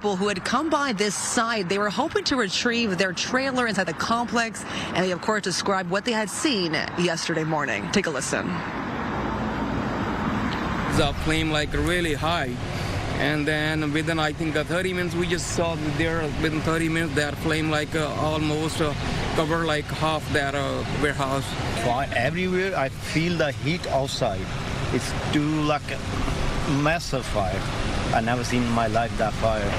People who had come by this site, they were hoping to retrieve their trailer inside the complex, and they of course described what they had seen yesterday morning. Take a listen. The flame like really high, and then within I think 30 minutes we just saw there within 30 minutes that flame like almost covered like half that warehouse. Fire everywhere. I feel the heat outside. It's too like a massive fire. I never seen in my life that fire.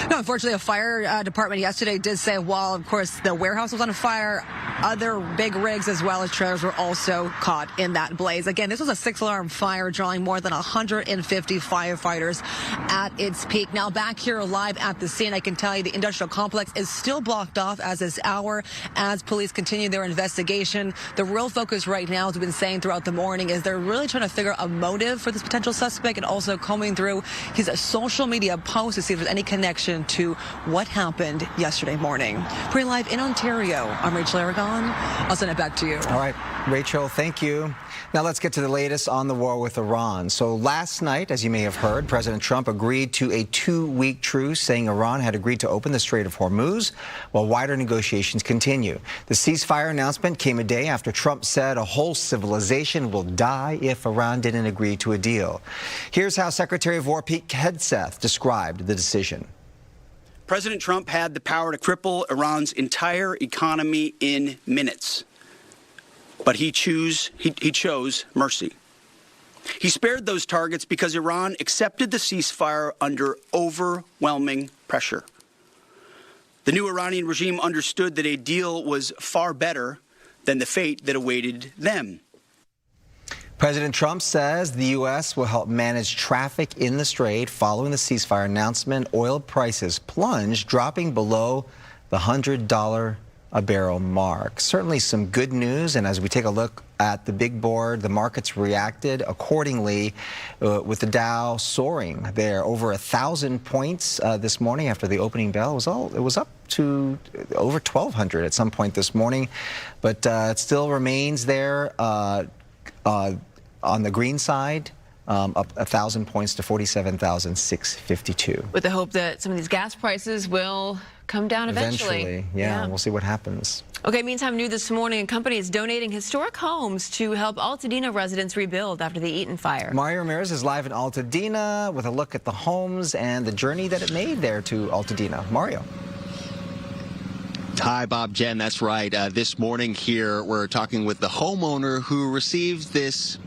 No, unfortunately, a fire department yesterday did say while, of course, the warehouse was on fire, other big rigs as well as trailers were also caught in that blaze. Again, this was a 6-alarm fire drawing more than 150 firefighters at its peak. Now back here live at the scene, I can tell you the industrial complex is still blocked off as this hour as police continue their investigation. The real focus right now, as we've been saying throughout the morning, is they're really trying to figure out a motive for this potential suspect and also combing through his social media posts to see if there's any connection to what happened yesterday morning. Pretty live in Ontario, I'm Rachel Aragon. I'll send it back to you. All right, Rachel, thank you. Now let's get to the latest on the war with Iran. So last night, as you may have heard, President Trump agreed to a 2-week truce, saying Iran had agreed to open the Strait of Hormuz while wider negotiations continue. The ceasefire announcement came a day after Trump said a whole civilization will die if Iran didn't agree to a deal. Here's how Secretary of War Pete Hegseth described the decision. President Trump had the power to cripple Iran's entire economy in minutes. But he chose mercy. He spared those targets because Iran accepted the ceasefire under overwhelming pressure. The new Iranian regime understood that a deal was far better than the fate that awaited them. President Trump says the U.S. will help manage traffic in the Strait. Following the ceasefire announcement, oil prices plunged, dropping below the $100 a barrel mark. Certainly some good news, and as we take a look at the big board, the markets reacted accordingly with the Dow soaring there over 1,000 points this morning after the opening bell. It was up to over 1,200 at some point this morning, but it still remains there on the green side, up 1,000 points to 47,652. With the hope that some of these gas prices will come down eventually. Yeah, we'll see what happens. Okay, meantime, new this morning, a company is donating historic homes to help Altadena residents rebuild after the Eaton fire. Mario Ramirez is live in Altadena with a look at the homes and the journey that it made there to Altadena. Mario. Hi, Bob, Jen, that's right. This morning here, we're talking with the homeowner who received this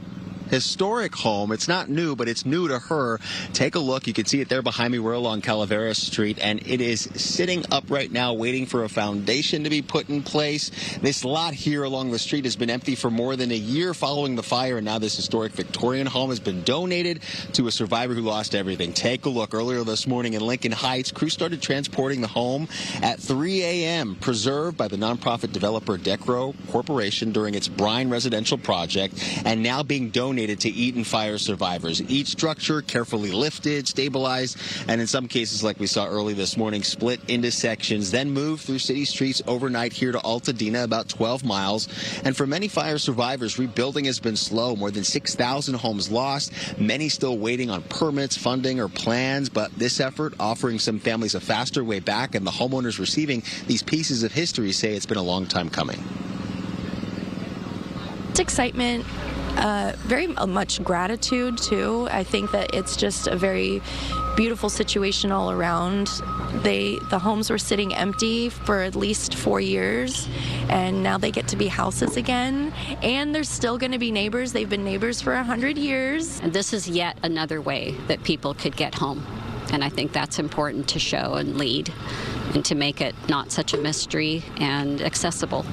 historic home. It's not new, but it's new to her. Take a look. You can see it there behind me. We're along Calaveras Street, and it is sitting up right now waiting for a foundation to be put in place. This lot here along the street has been empty for more than a year following the fire, and now this historic Victorian home has been donated to a survivor who lost everything. Take a look. Earlier this morning in Lincoln Heights, crews started transporting the home at 3 a.m., preserved by the nonprofit developer Decro Corporation during its Brine residential project, and now being donated to Eaton fire survivors. Each structure carefully lifted, stabilized, and in some cases, like we saw early this morning, split into sections, then moved through city streets overnight here to Altadena, about 12 miles. And for many fire survivors, rebuilding has been slow. More than 6,000 homes lost, many still waiting on permits, funding, or plans. But this effort offering some families a faster way back, and the homeowners receiving these pieces of history say it's been a long time coming. It's excitement. Very much gratitude, too. I think that it's just a very beautiful situation all around. The homes were sitting empty for at least 4 years, and now they get to be houses again. And there's still going to be neighbors. They've been neighbors for 100 years. And this is yet another way that people could get home. And I think that's important to show and lead, and to make it not such a mystery and accessible.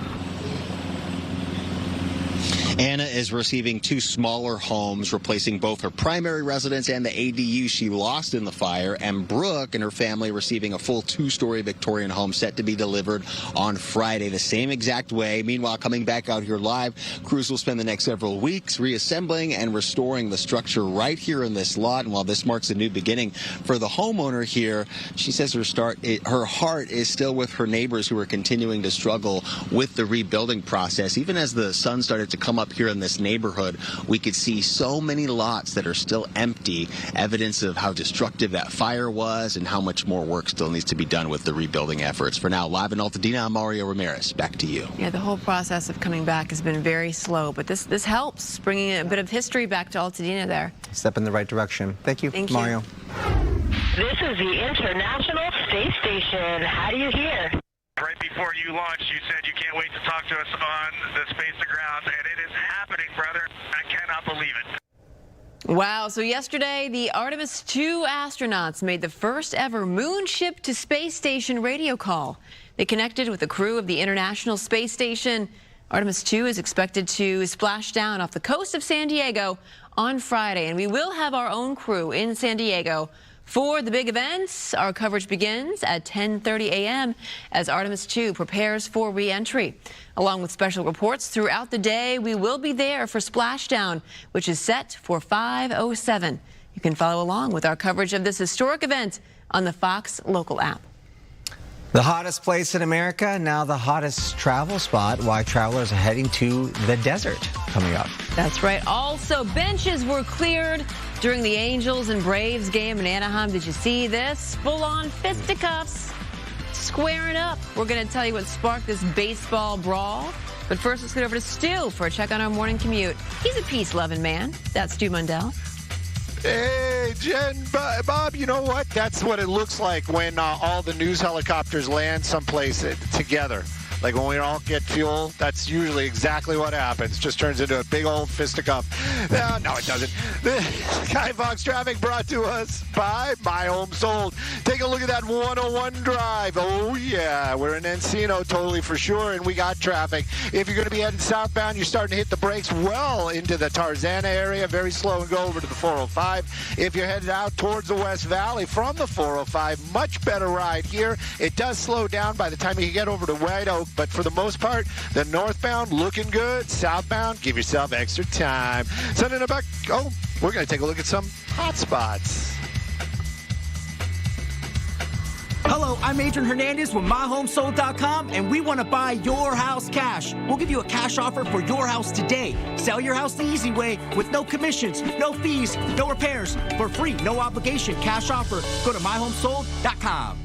Anna is receiving 2 smaller homes, replacing both her primary residence and the ADU she lost in the fire, and Brooke and her family receiving a full 2-story Victorian home set to be delivered on Friday the same exact way. Meanwhile, coming back out here live, crews will spend the next several weeks reassembling and restoring the structure right here in this lot. And while this marks a new beginning for the homeowner here, she says her heart is still with her neighbors who are continuing to struggle with the rebuilding process. Even as the sun started to come up up here in this neighborhood, we could see so many lots that are still empty, evidence of how destructive that fire was and how much more work still needs to be done with the rebuilding efforts. For now, live in Altadena, I'm Mario Ramirez. Back to you. Yeah, the whole process of coming back has been very slow, but this helps, bringing a bit of history back to Altadena there. Step in the right direction. Thank you, Mario. This is the International Space Station. How do you hear? Right before you launched, you said you can't wait to talk to us on the space to ground, and it is happening, brother. I cannot believe it. Wow, so yesterday the Artemis II astronauts made the first ever moon ship to space station radio call. They connected with the crew of the International Space Station. Artemis II is expected to splash down off the coast of San Diego on Friday, and we will have our own crew in San Diego for the big events. Our coverage begins at 10:30 a.m. as Artemis II prepares for re-entry. Along with special reports throughout the day, we will be there for splashdown, which is set for 5:07. You can follow along with our coverage of this historic event on the Fox local app. The hottest place in America, now the hottest travel spot. Why travelers are heading to the desert coming up. That's right. Also, benches were cleared during the Angels and Braves game in Anaheim. Did you see this? Full-on fisticuffs, squaring up. We're going to tell you what sparked this baseball brawl. But first, let's get over to Stu for a check on our morning commute. He's a peace-loving man. That's Stu Mundell. Hey, Jen, Bob, you know what? That's what it looks like when all the news helicopters land someplace together. Like when we all get fuel, that's usually exactly what happens. Just turns into a big old fisticuff. No, it doesn't. The Skyfox traffic brought to us by My Home Sold. Take a look at that 101 drive. Oh, yeah, we're in Encino, totally for sure, and we got traffic. If you're going to be heading southbound, you're starting to hit the brakes well into the Tarzana area. Very slow and go over to the 405. If you're headed out towards the West Valley from the 405, much better ride here. It does slow down by the time you get over to White Oak. But for the most part, the northbound looking good. Southbound, give yourself extra time. Sending it back. Oh, we're going to take a look at some hot spots. Hello, I'm Adrian Hernandez with MyHomeSold.com, and we want to buy your house cash. We'll give you a cash offer for your house today. Sell your house the easy way with no commissions, no fees, no repairs. For free, no obligation, cash offer. Go to MyHomeSold.com.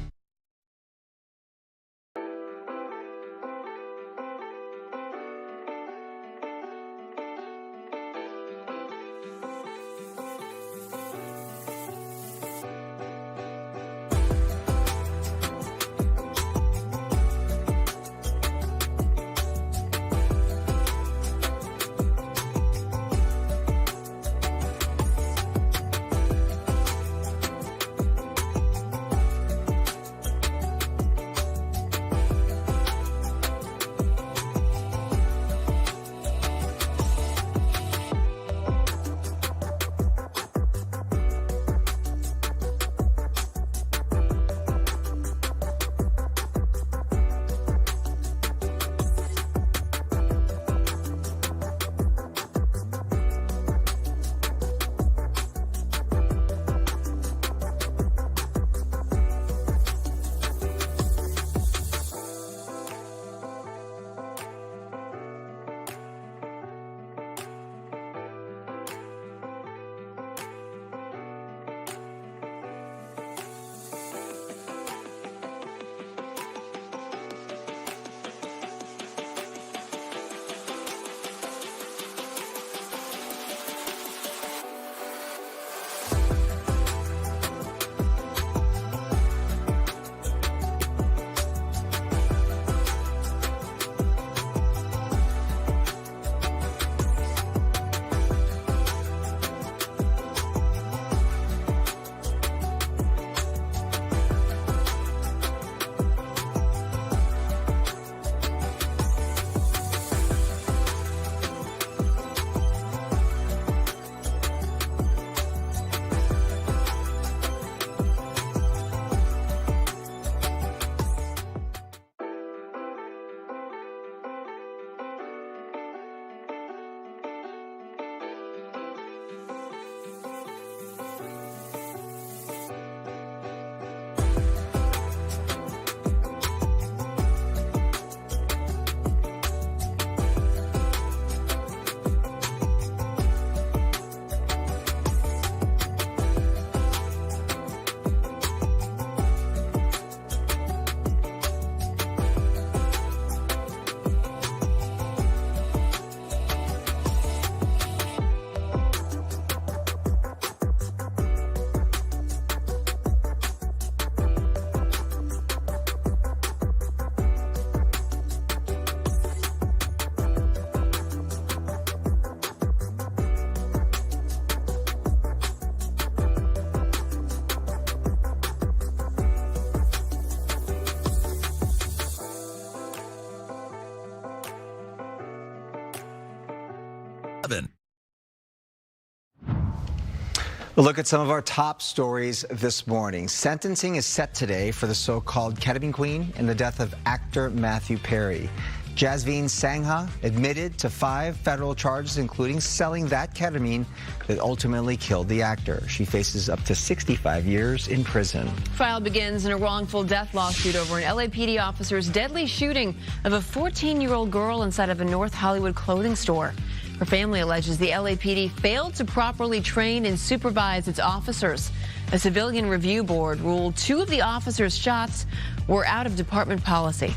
A look at some of our top stories this morning. Sentencing is set today for the so-called Ketamine Queen and the death of actor Matthew Perry. Jasveen Sangha admitted to 5 federal charges, including selling that ketamine that ultimately killed the actor. She faces up to 65 years in prison. Trial begins in a wrongful death lawsuit over an LAPD officer's deadly shooting of a 14-year-old girl inside of a North Hollywood clothing store. Her family alleges the LAPD failed to properly train and supervise its officers. A civilian review board ruled 2 of the officers' shots were out of department policy.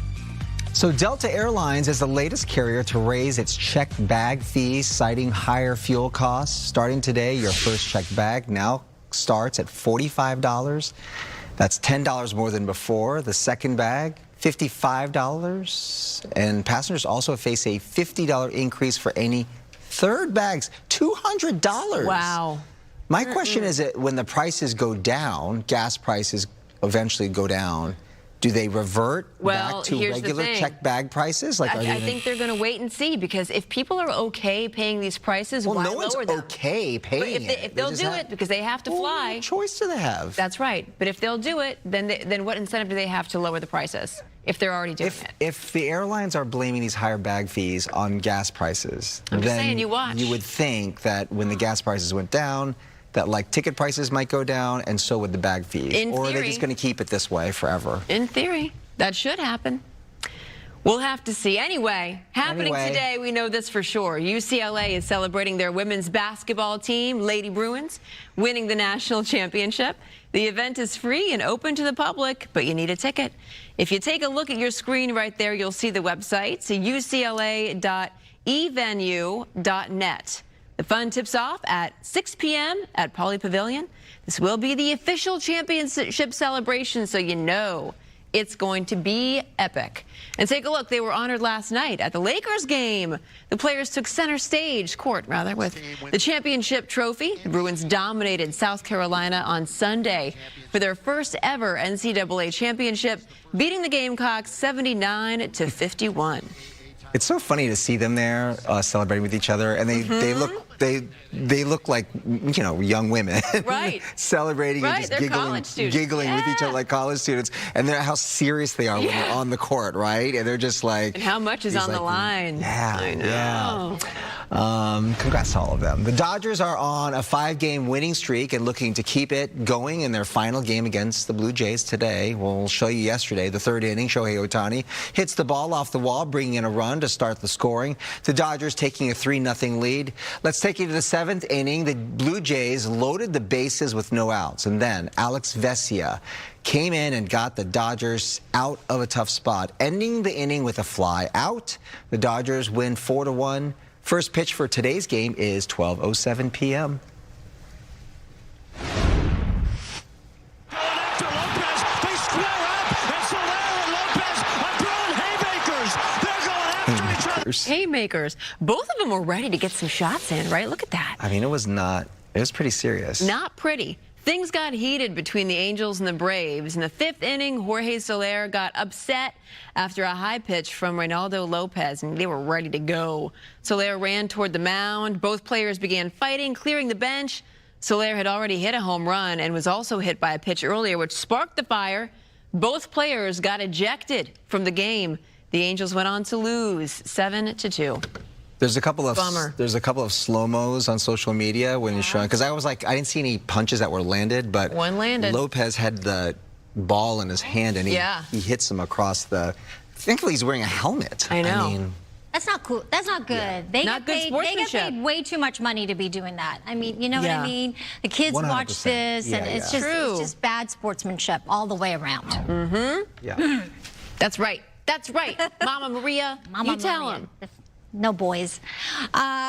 So Delta Airlines is the latest carrier to raise its checked bag fees, citing higher fuel costs. Starting today, your first checked bag now starts at $45. That's $10 more than before. The second bag, $55. And passengers also face a $50 increase for any third bags, $200. Wow. My question is that when the prices go down, gas prices eventually go down, do they revert back to regular checked bag prices? Like, I think they're going to wait and see, because if people are okay paying these prices, why lower them? No one's okay paying it. If they'll do it because they have to fly. What choice do they have? That's right. But if they'll do it, then what incentive do they have to lower the prices if they're already doing it? If the airlines are blaming these higher bag fees on gas prices, I'm just saying, you would think that when the gas prices went down, that like ticket prices might go down, and so would the bag fees. Or are they just going to keep it this way forever? In theory, that should happen. We'll have to see. Anyway, happening today, we know this for sure. UCLA is celebrating their women's basketball team, Lady Bruins, winning the national championship. The event is free and open to the public, but you need a ticket. If you take a look at your screen right there, you'll see the website, ucla.evenue.net. The fun tips off at 6 p.m. at Pauley Pavilion. This will be the official championship celebration, so you know it's going to be epic. And take a look. They were honored last night at the Lakers game. The players took center court, with the championship trophy. The Bruins dominated South Carolina on Sunday for their first ever NCAA championship, beating the Gamecocks 79-51. It's so funny to see them there celebrating with each other, and they look like, you know, young women, right? Celebrating and just giggling with each other like college students, and how serious they are when they're on the court, right? And they're just like, and how much is on the line? Yeah, I know. Congrats to all of them. The Dodgers are on a 5-game winning streak and looking to keep it going in their final game against the Blue Jays today. We'll show you yesterday, the 3rd inning, Shohei Ohtani hits the ball off the wall, bringing in a run to start the scoring. The Dodgers taking a 3-0 lead. Let's take you to the 7th inning. The Blue Jays loaded the bases with no outs, and then Alex Vesia came in and got the Dodgers out of a tough spot, ending the inning with a fly out. The Dodgers win 4-1. First pitch for today's game is 12:07 p.m. Haymakers. Both of them were ready to get some shots in, right? Look at that. I mean, it was pretty serious. Not pretty. Things got heated between the Angels and the Braves. In the 5th inning, Jorge Soler got upset after a high pitch from Reynaldo Lopez, and they were ready to go. Soler ran toward the mound. Both players began fighting, clearing the bench. Soler had already hit a home run and was also hit by a pitch earlier, which sparked the fire. Both players got ejected from the game. The Angels went on to lose 7-2. There's a couple of slow-mos on social media when you're showing, because I was like, I didn't see any punches that were landed, but one landed. Lopez had the ball in his hand, and he hits him across the. Thankfully, he's wearing a helmet. I know. I mean, that's not cool. That's not good. Yeah. They get paid way too much money to be doing that. I mean, you know what I mean? The kids 100%. Watch this, and it's just bad sportsmanship all the way around. Mm-hmm. Yeah. That's right. That's right. Mama Maria, you tell him. No boys.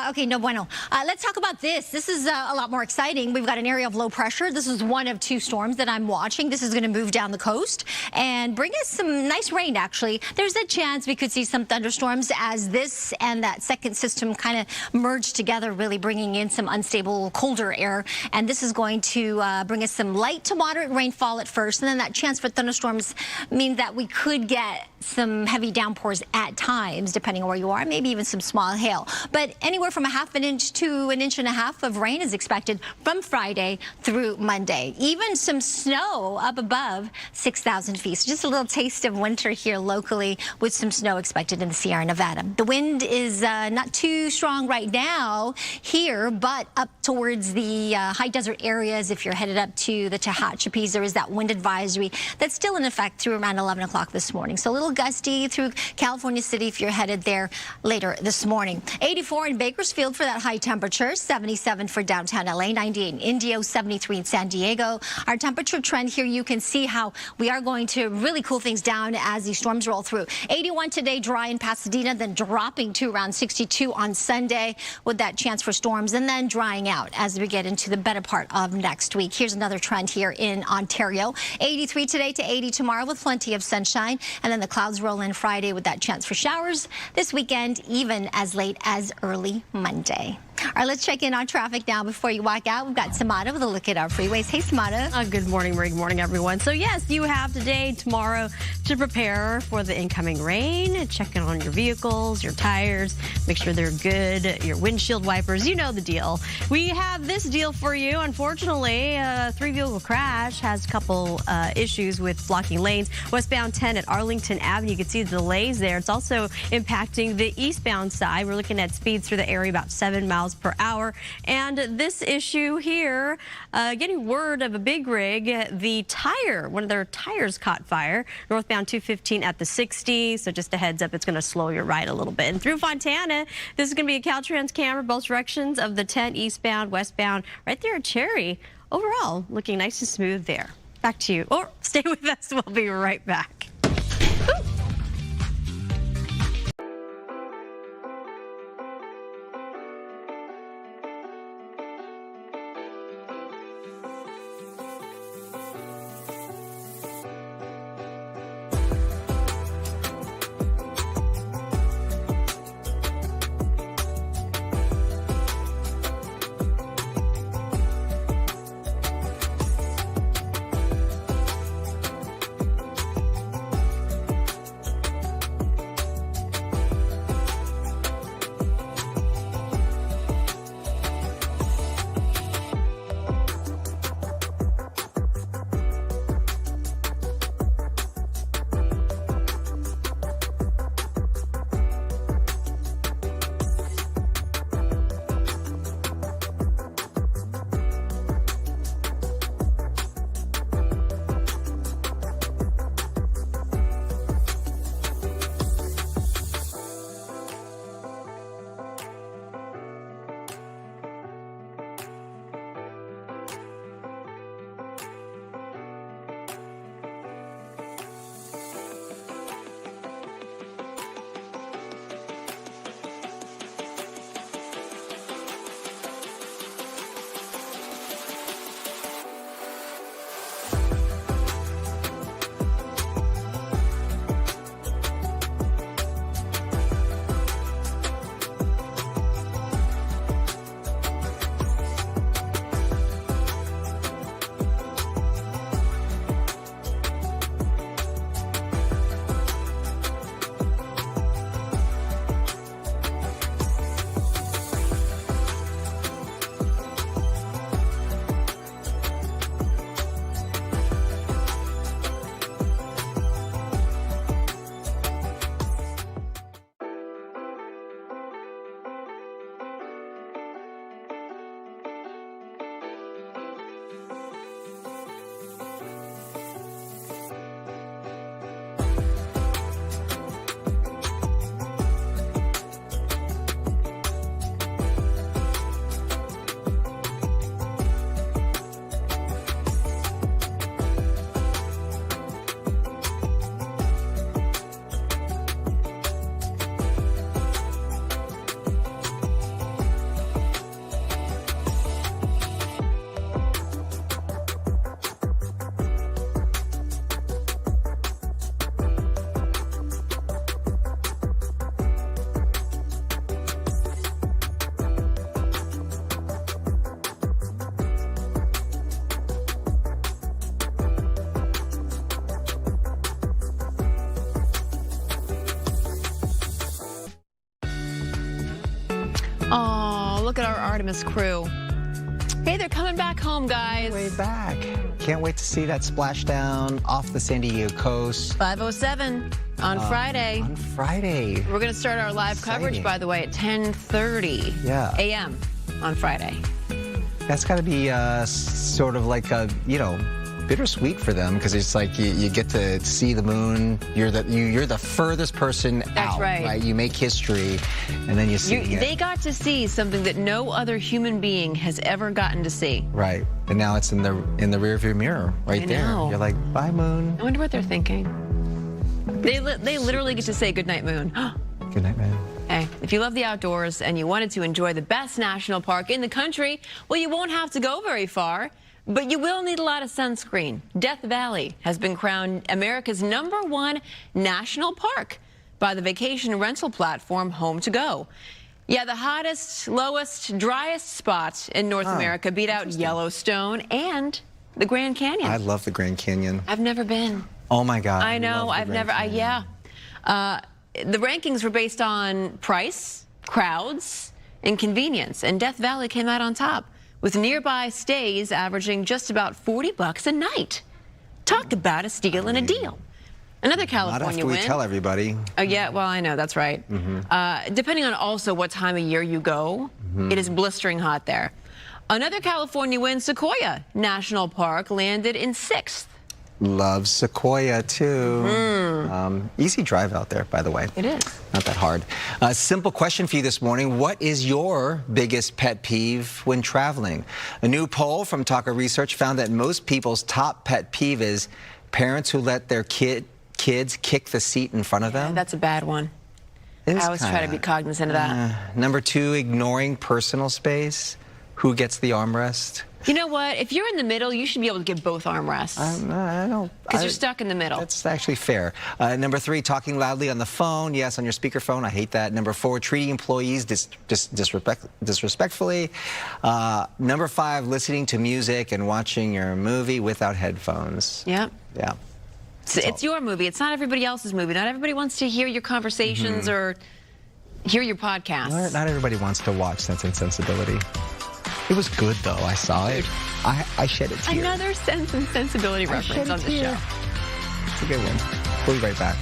Okay, no bueno. Let's talk about this. This is a lot more exciting. We've got an area of low pressure. This is one of 2 storms that I'm watching. This is going to move down the coast and bring us some nice rain, actually. There's a chance we could see some thunderstorms as this and that second system kind of merge together, really bringing in some unstable, colder air. And this is going to bring us some light to moderate rainfall at first. And then that chance for thunderstorms means that we could get some heavy downpours at times, depending on where you are, maybe even some small hail. But anywhere from a half an inch to an inch and a half of rain is expected from Friday through Monday. Even some snow up above 6,000 feet. So just a little taste of winter here locally with some snow expected in the Sierra Nevada. The wind is not too strong right now here, but up towards the high desert areas, if you're headed up to the Tehachapis, there is that wind advisory that's still in effect through around 11 o'clock this morning. So a little gusty through California City if you're headed there later this morning. 84 in Bakersfield for that high temperature, 77 for downtown LA, 98 in Indio, 73 in San Diego. Our temperature trend here, you can see how we are going to really cool things down as these storms roll through. 81 today, dry in Pasadena, then dropping to around 62 on Sunday with that chance for storms, and then drying out as we get into the better part of next week. Here's another trend here in Ontario. 83 today to 80 tomorrow with plenty of sunshine, and then the clouds roll in Friday with that chance for showers this weekend, even as late as early Monday. All right, let's check in on traffic now before you walk out. We've got Samada with a look at our freeways. Hey, Samada. Good morning, Marie. Good morning, everyone. So, yes, you have today, tomorrow to prepare for the incoming rain. Check in on your vehicles, your tires, make sure they're good, your windshield wipers. You know the deal. We have this deal for you. Unfortunately, a three-vehicle crash has a couple issues with blocking lanes. Westbound 10 at Arlington Avenue. You can see the delays there. It's also impacting the eastbound side. We're looking at speeds through the area about 7 miles per hour. And this issue here, getting word of a big rig, one of their tires caught fire. Northbound 215 at the 60. So just a heads up, it's going to slow your ride a little bit. And through Fontana, this is going to be a Caltrans camera, both directions of the 10 eastbound, westbound, right there at Cherry. Overall, looking nice and smooth there. Back to you. Or stay with us. We'll be right back. Woo! Artemis crew. Hey, they're coming back home, guys. Way back. Can't wait to see that splashdown off the San Diego coast. 5:07 on Friday. On Friday. We're going to start our live coverage, by the way, at 10:30 a.m. on Friday. That's got to be sort of like a, bittersweet for them, because it's like you get to see the moon. You're the furthest person out. Right. You make history, and then you see it. They got to see something that no other human being has ever gotten to see. Right, and now it's in the rearview mirror right there. You're like, bye, moon. I wonder what they're thinking. They literally get to say goodnight, moon. Good night, man. Hey, if you love the outdoors and you wanted to enjoy the best national park in the country, well, you won't have to go very far. But you will need a lot of sunscreen. Death Valley has been crowned America's #1 national park by the vacation rental platform Home to Go. Yeah, the hottest, lowest, driest spot in North America beat out Yellowstone and the Grand Canyon. I love the Grand Canyon. I've never been. Oh my God. I know. I've never. The rankings were based on price, crowds, and convenience, and Death Valley came out on top, with nearby stays averaging just about $40 a night. Talk about a steal and a deal. Another California win. Not after we tell everybody. Oh, yeah, well, I know, that's right. Depending on also what time of year you go, it is blistering hot there. Another California win, Sequoia National Park, landed in 6th. Love Sequoia, too. Easy drive out there, by the way. It is. Not that hard. A simple question for you this morning. What is your biggest pet peeve when traveling? A new poll from Talker Research found that most people's top pet peeve is parents who let their kids kick the seat in front of them. That's a bad one. I always try to be cognizant of that. Number 2, ignoring personal space. Who gets the armrest? You know what? If you're in the middle, you should be able to get both armrests. I don't. Because you're stuck in the middle. That's actually fair. Number 3, talking loudly on the phone. Yes, on your speakerphone. I hate that. Number 4, treating employees disrespectfully. Number 5, listening to music and watching your movie without headphones. Yep. Yeah. It's your movie. It's not everybody else's movie. Not everybody wants to hear your conversations or hear your podcast. Not everybody wants to watch Sense and Sensibility. It was good, though. I saw it. I shed a tear. Another Sense and Sensibility reference on the show. It's a good one. We'll be right back.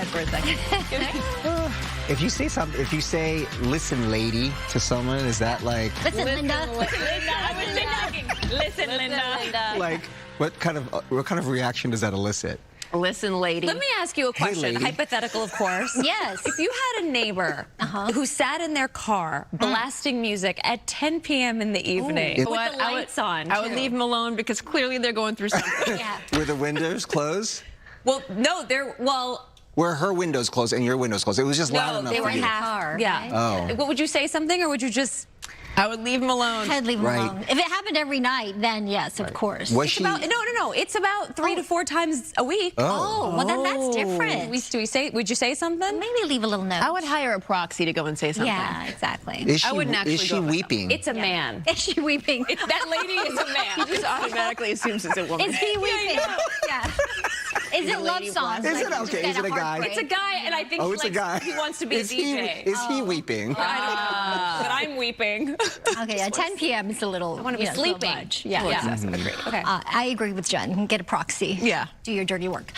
quiet for a second. If you say something, if you say "listen, lady" to someone, is that like? Listen, Linda. Listen, Linda. Like, what kind of reaction does that elicit? Listen, lady. Let me ask you a question, lady. hypothetical, of course. Yes. If you had a neighbor who sat in their car blasting music at 10 p.m. in the evening with the lights on, I would leave them alone because clearly they're going through something. Were the windows closed? Well, no, Were her windows closed and your windows closed? It was just loud no, enough they were for you. half. Yeah. Oh. What would you say something, or would you just? I would leave them alone. I'd leave them alone. If it happened every night, then yes, of course. Was It's she? about, no. It's about 3 to 4 times a week. Oh, well then that's different. Would you say something? Maybe leave a little note. I would hire a proxy to go and say something. Yeah, exactly. Is she, I wouldn't actually is she go weeping? It's a man. Is she weeping? That lady is a man. He just automatically assumes it's a woman. Is he weeping? Yeah. Is it love songs? Is it okay? Is it a guy? It's a guy, and I think it's a guy. he wants to be is a DJ. Is he weeping? I don't know, but I'm weeping. Okay, at 10 p.m. it's a little. I want to be sleeping. Yeah. Okay. I agree with Jen. Get a proxy. Yeah. Do your dirty work.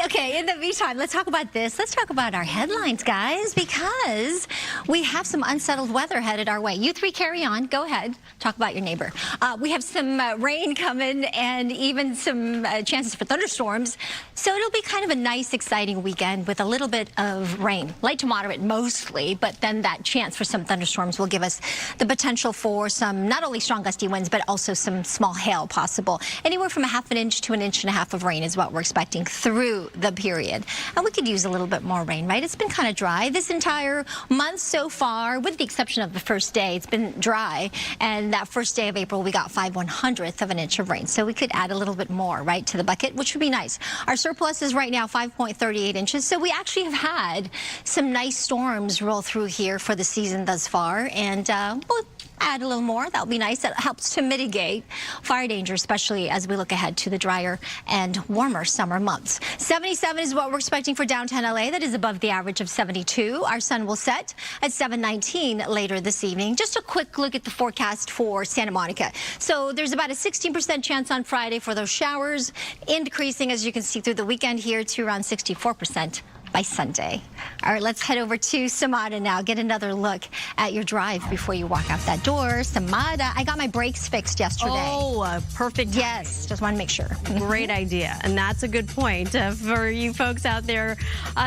Okay, in the meantime, let's talk about this. Let's talk about our headlines, guys, because we have some unsettled weather headed our way. You three carry on. Go ahead. Talk about your neighbor. We have some rain coming and even some chances for thunderstorms. So it'll be kind of a nice, exciting weekend with a little bit of rain. Light to moderate mostly, but then that chance for some thunderstorms will give us the potential for some not only strong gusty winds, but also some small hail possible. Anywhere from 1/2 inch to 1.5 inches of rain is what we're expecting through the period. And we could use a little bit more rain, right? It's been kind of dry this entire month so far, with the exception of the first day. It's been dry. And that first day of April, we got 5/100th of an inch of rain. So we could add a little bit more, right, to the bucket, which would be nice. Our surplus is right now 5.38 inches. So we actually have had some nice storms roll through here for the season thus far. And we'll add a little more. That'll be nice. That helps to mitigate fire danger, especially as we look ahead to the drier and warmer summer months. 77 is what we're expecting for downtown LA. That is above the average of 72. Our sun will set at 7:19 later this evening. Just a quick look at the forecast for Santa Monica. So there's about a 16% chance on Friday for those showers, increasing, as you can see, through the weekend here to around 64% by Sunday. All right, let's head over to Samada now. Get another look at your drive before you walk out that door. Samada, I got my brakes fixed yesterday. Oh, perfect. Yes, just want to make sure. Great idea. And that's a good point for you folks out there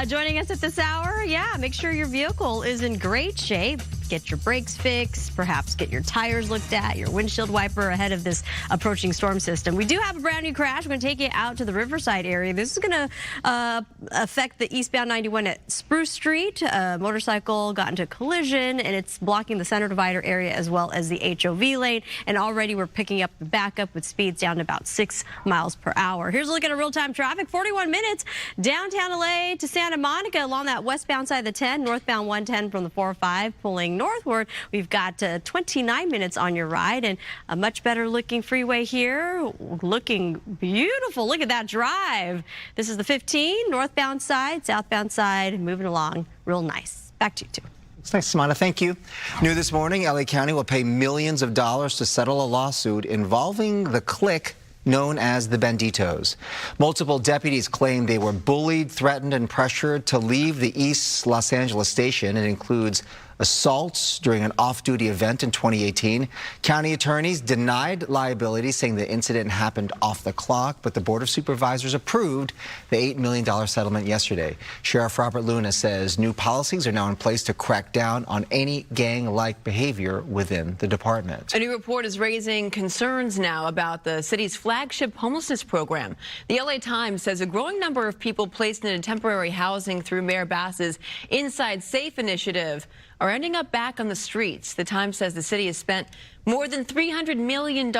joining us at this hour. Yeah, make sure your vehicle is in great shape. Get your brakes fixed, perhaps get your tires looked at, your windshield wiper ahead of this approaching storm system. We do have a brand new crash. We're going to take you out to the Riverside area. This is going to affect the eastbound 91 at Spruce Street. A motorcycle got into a collision, and it's blocking the center divider area as well as the HOV lane. And already we're picking up the backup with speeds down to about 6 miles per hour. Here's a look at a real-time traffic. 41 minutes downtown LA to Santa Monica along that westbound side of the 10, northbound 110 from the 405 pulling northward. We've got 29 minutes on your ride, and a much better looking freeway here. Looking beautiful. Look at that drive. This is the 15 northbound side, southbound side, moving along real nice. Back to you two. It's nice, Samana. Thank you. New this morning, LA County will pay millions of dollars to settle a lawsuit involving the clique known as the Benditos. Multiple deputies claim they were bullied, threatened, and pressured to leave the East Los Angeles station. It includes assaults during an off-duty event in 2018. County attorneys denied liability, saying the incident happened off the clock, but the Board of Supervisors approved the $8 million settlement yesterday. Sheriff Robert Luna says new policies are now in place to crack down on any gang-like behavior within the department. A new report is raising concerns now about the city's flagship homelessness program. The LA Times says a growing number of people placed into temporary housing through Mayor Bass's Inside Safe initiative are ending up back on the streets. The Times says the city has spent more than $300 million,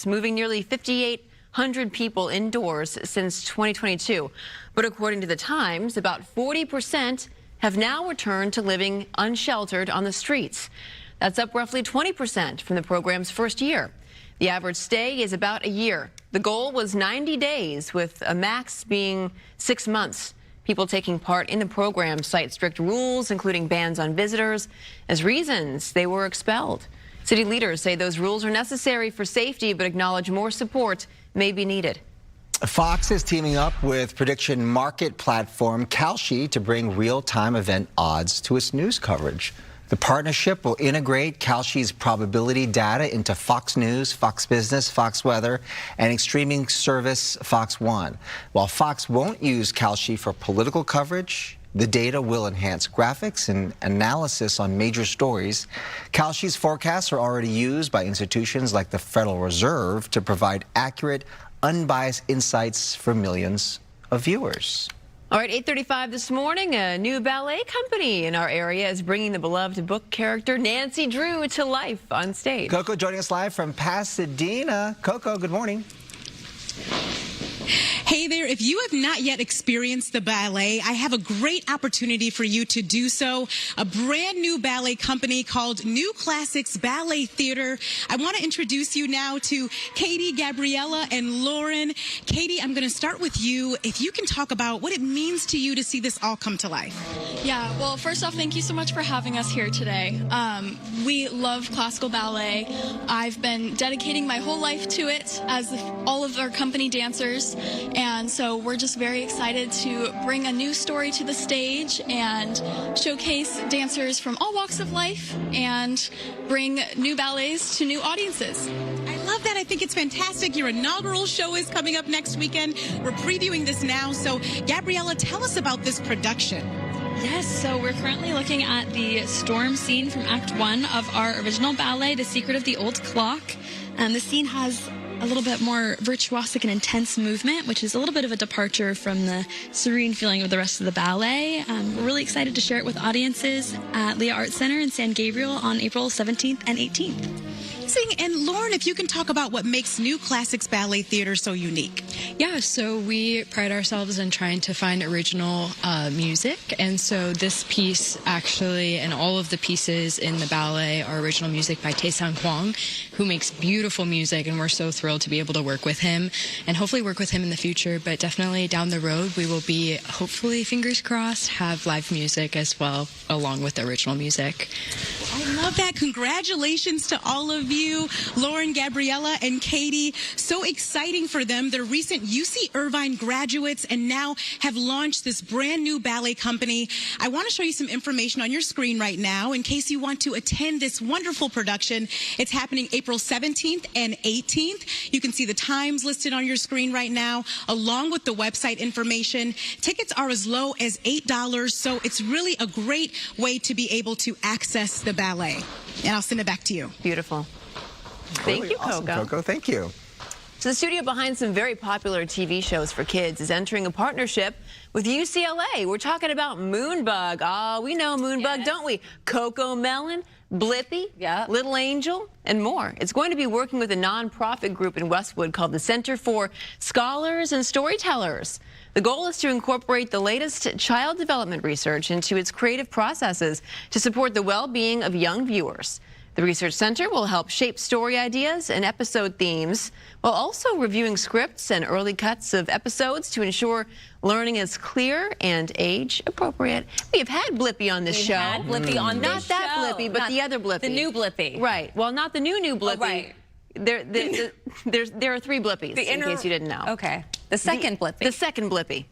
moving nearly 5,800 people indoors since 2022. But according to the Times, about 40% have now returned to living unsheltered on the streets. That's up roughly 20% from the program's first year. The average stay is about a year. The goal was 90 days, with a max being 6 months. People taking part in the program cite strict rules, including bans on visitors, as reasons they were expelled. City leaders say those rules are necessary for safety, but acknowledge more support may be needed. Fox is teaming up with prediction market platform Kalshi to bring real-time event odds to its news coverage. The partnership will integrate Kalshi's probability data into Fox News, Fox Business, Fox Weather, and its streaming service Fox One. While Fox won't use Kalshi for political coverage, the data will enhance graphics and analysis on major stories. Kalshi's forecasts are already used by institutions like the Federal Reserve to provide accurate, unbiased insights for millions of viewers. All right, 8:35 this morning, a new ballet company in our area is bringing the beloved book character Nancy Drew to life on stage. Coco joining us live from Pasadena. Coco, good morning. Hey there, if you have not yet experienced the ballet, I have a great opportunity for you to do so. A brand new ballet company called New Classics Ballet Theater. I want to introduce you now to Katie, Gabriella, and Lauren. Katie, I'm going to start with you. If you can talk about what it means to you to see this all come to life. Yeah, well, first off, thank you so much for having us here today. We love classical ballet. I've been dedicating my whole life to it, as all of our company dancers. And so we're just very excited to bring a new story to the stage and showcase dancers from all walks of life and bring new ballets to new audiences. I love that. I think it's fantastic. Your inaugural show is coming up next weekend. We're previewing this now. So, Gabriella, tell us about this production. Yes, so we're currently looking at the storm scene from Act 1 of our original ballet, The Secret of the Old Clock. The scene has a little bit more virtuosic and intense movement, which is a little bit of a departure from the serene feeling of the rest of the ballet. We're really excited to share it with audiences at Leah Art Center in San Gabriel on April 17th and 18th. And Lauren, if you can talk about what makes New Classics Ballet Theater so unique. Yeah, so we pride ourselves in trying to find original music, and so this piece actually, and all of the pieces in the ballet, are original music by Tae-Sang Hwang, who makes beautiful music, and we're so thrilled to be able to work with him, and hopefully work with him in the future, but definitely down the road we will be, hopefully, fingers crossed, have live music as well, along with the original music. I love that. Congratulations to all of you, Lauren, Gabriella, and Katie. So exciting for them. They're recent UC Irvine graduates and now have launched this brand new ballet company. I want to show you some information on your screen right now in case you want to attend this wonderful production. It's happening April 17th and 18th. You can see the times listed on your screen right now, along with the website information. Tickets are as low as $8, so it's really a great way to be able to access the ballet. And I'll send it back to you. Beautiful. Thank you, awesome, Coco. Coco. Thank you. So the studio behind some very popular TV shows for kids is entering a partnership with UCLA. We're talking about Moonbug. Oh, we know Moonbug, don't we? Coco Melon, Blippi, Little Angel, and more. It's going to be working with a nonprofit group in Westwood called the Center for Scholars and Storytellers. The goal is to incorporate the latest child development research into its creative processes to support the well-being of young viewers. The Research Center will help shape story ideas and episode themes, while also reviewing scripts and early cuts of episodes to ensure learning is clear and age-appropriate. We have had Blippi on this show. Had Blippi on this Not that show. Blippi, but Not the other Blippi. The new Blippi. Right. Well, not the new Blippi. Oh, right. There are three Blippies, in case you didn't know. Okay. The second Blippi. The second Blippi.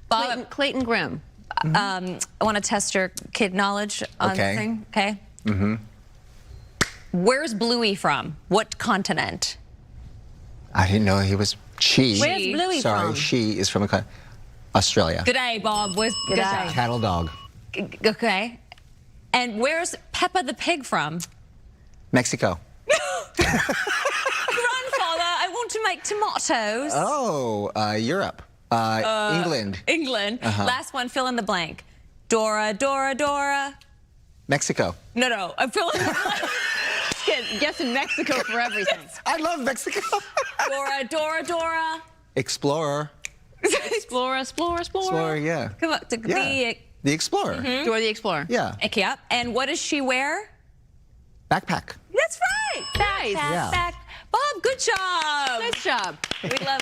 Bob, Clayton Grimm. I want to test your kid knowledge on the thing. Okay. Mm-hmm. Where's Bluey from? What continent? I didn't know he was she. Where's Bluey Sorry, from? she is from Australia. Good day, Bob. Good day. Cattle dog. Okay. And where's Peppa the pig from? Mexico. Grandfather, I want to make tomatoes. Oh, Europe. England. England. Uh-huh. Last one, fill in the blank. Dora, Dora, Dora. Mexico. No, I'm filling in the blank. Guessing Mexico for everything. I love Mexico. Dora, Dora, Dora. Explorer. Explorer. Explorer, yeah. Come on, The Explorer. Mm-hmm. Dora the Explorer. Yeah. Okay, and what does she wear? Backpack. That's right. Nice. Backpack. Bob, good job. Nice job. We love,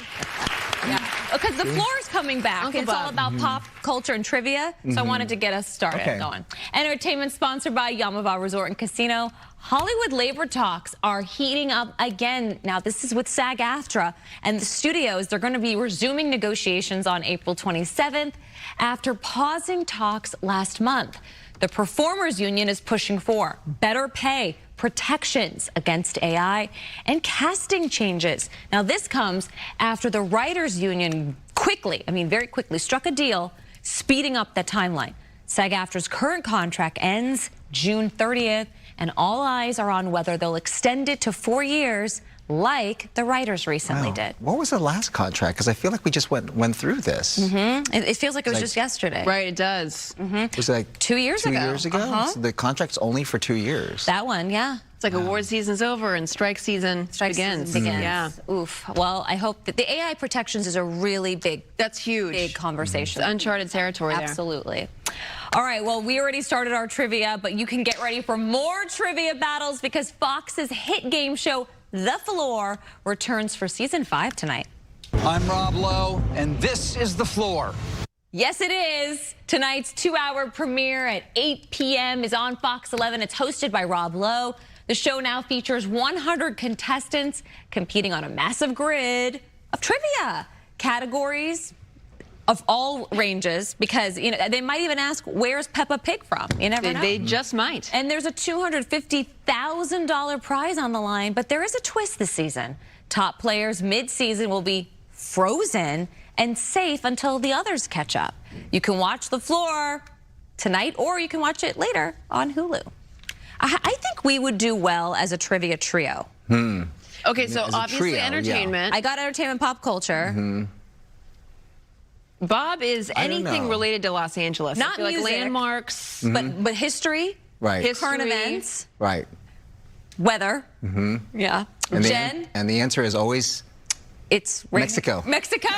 because the floor is coming back. Uncle It's all Bob. about pop culture and trivia, so I wanted to get us started going. Entertainment sponsored by Yamava Resort and Casino. Hollywood labor talks are heating up again. Now, this is with SAG-AFTRA and the studios. They're going to be resuming negotiations on April 27th after pausing talks last month. The Performers Union is pushing for better pay, protections against AI, and casting changes. Now, this comes after the Writers Union very quickly struck a deal speeding up the timeline. SAG-AFTRA's current contract ends June 30th, and all eyes are on whether they'll extend it to 4 years like the writers recently did. What was the last contract? Because I feel like we just went through this. It feels like it was just yesterday. Right, it does. Was it like 2 years ago? 2 years ago? So the contract's only for 2 years. That one, yeah. It's like award season's over and strike season begins. Yeah. Oof. Well, I hope that the AI protections is a really big, that's huge, big conversation. It's uncharted territory there. Absolutely. All right, well, we already started our trivia, but you can get ready for more trivia battles because Fox's hit game show, The Floor, returns for season 5 tonight. I'm Rob Lowe, and this is The Floor. Yes, it is. Tonight's 2-hour premiere at 8 p.m. is on Fox 11. It's hosted by Rob Lowe. The show now features 100 contestants competing on a massive grid of trivia categories of all ranges, because they might even ask, where's Peppa Pig from? You never know. They just might. And there's a $250,000 prize on the line, but there is a twist this season. Top players mid-season will be frozen and safe until the others catch up. You can watch The Floor tonight, or you can watch it later on Hulu. I think we would do well as a trivia trio. Okay, so obviously trio, entertainment. I got entertainment, pop culture. Bob is anything related to Los Angeles. Not I feel music, like landmarks, but history, current events, weather. Yeah. And Jen? and the answer is always it's Mexico. Mexico.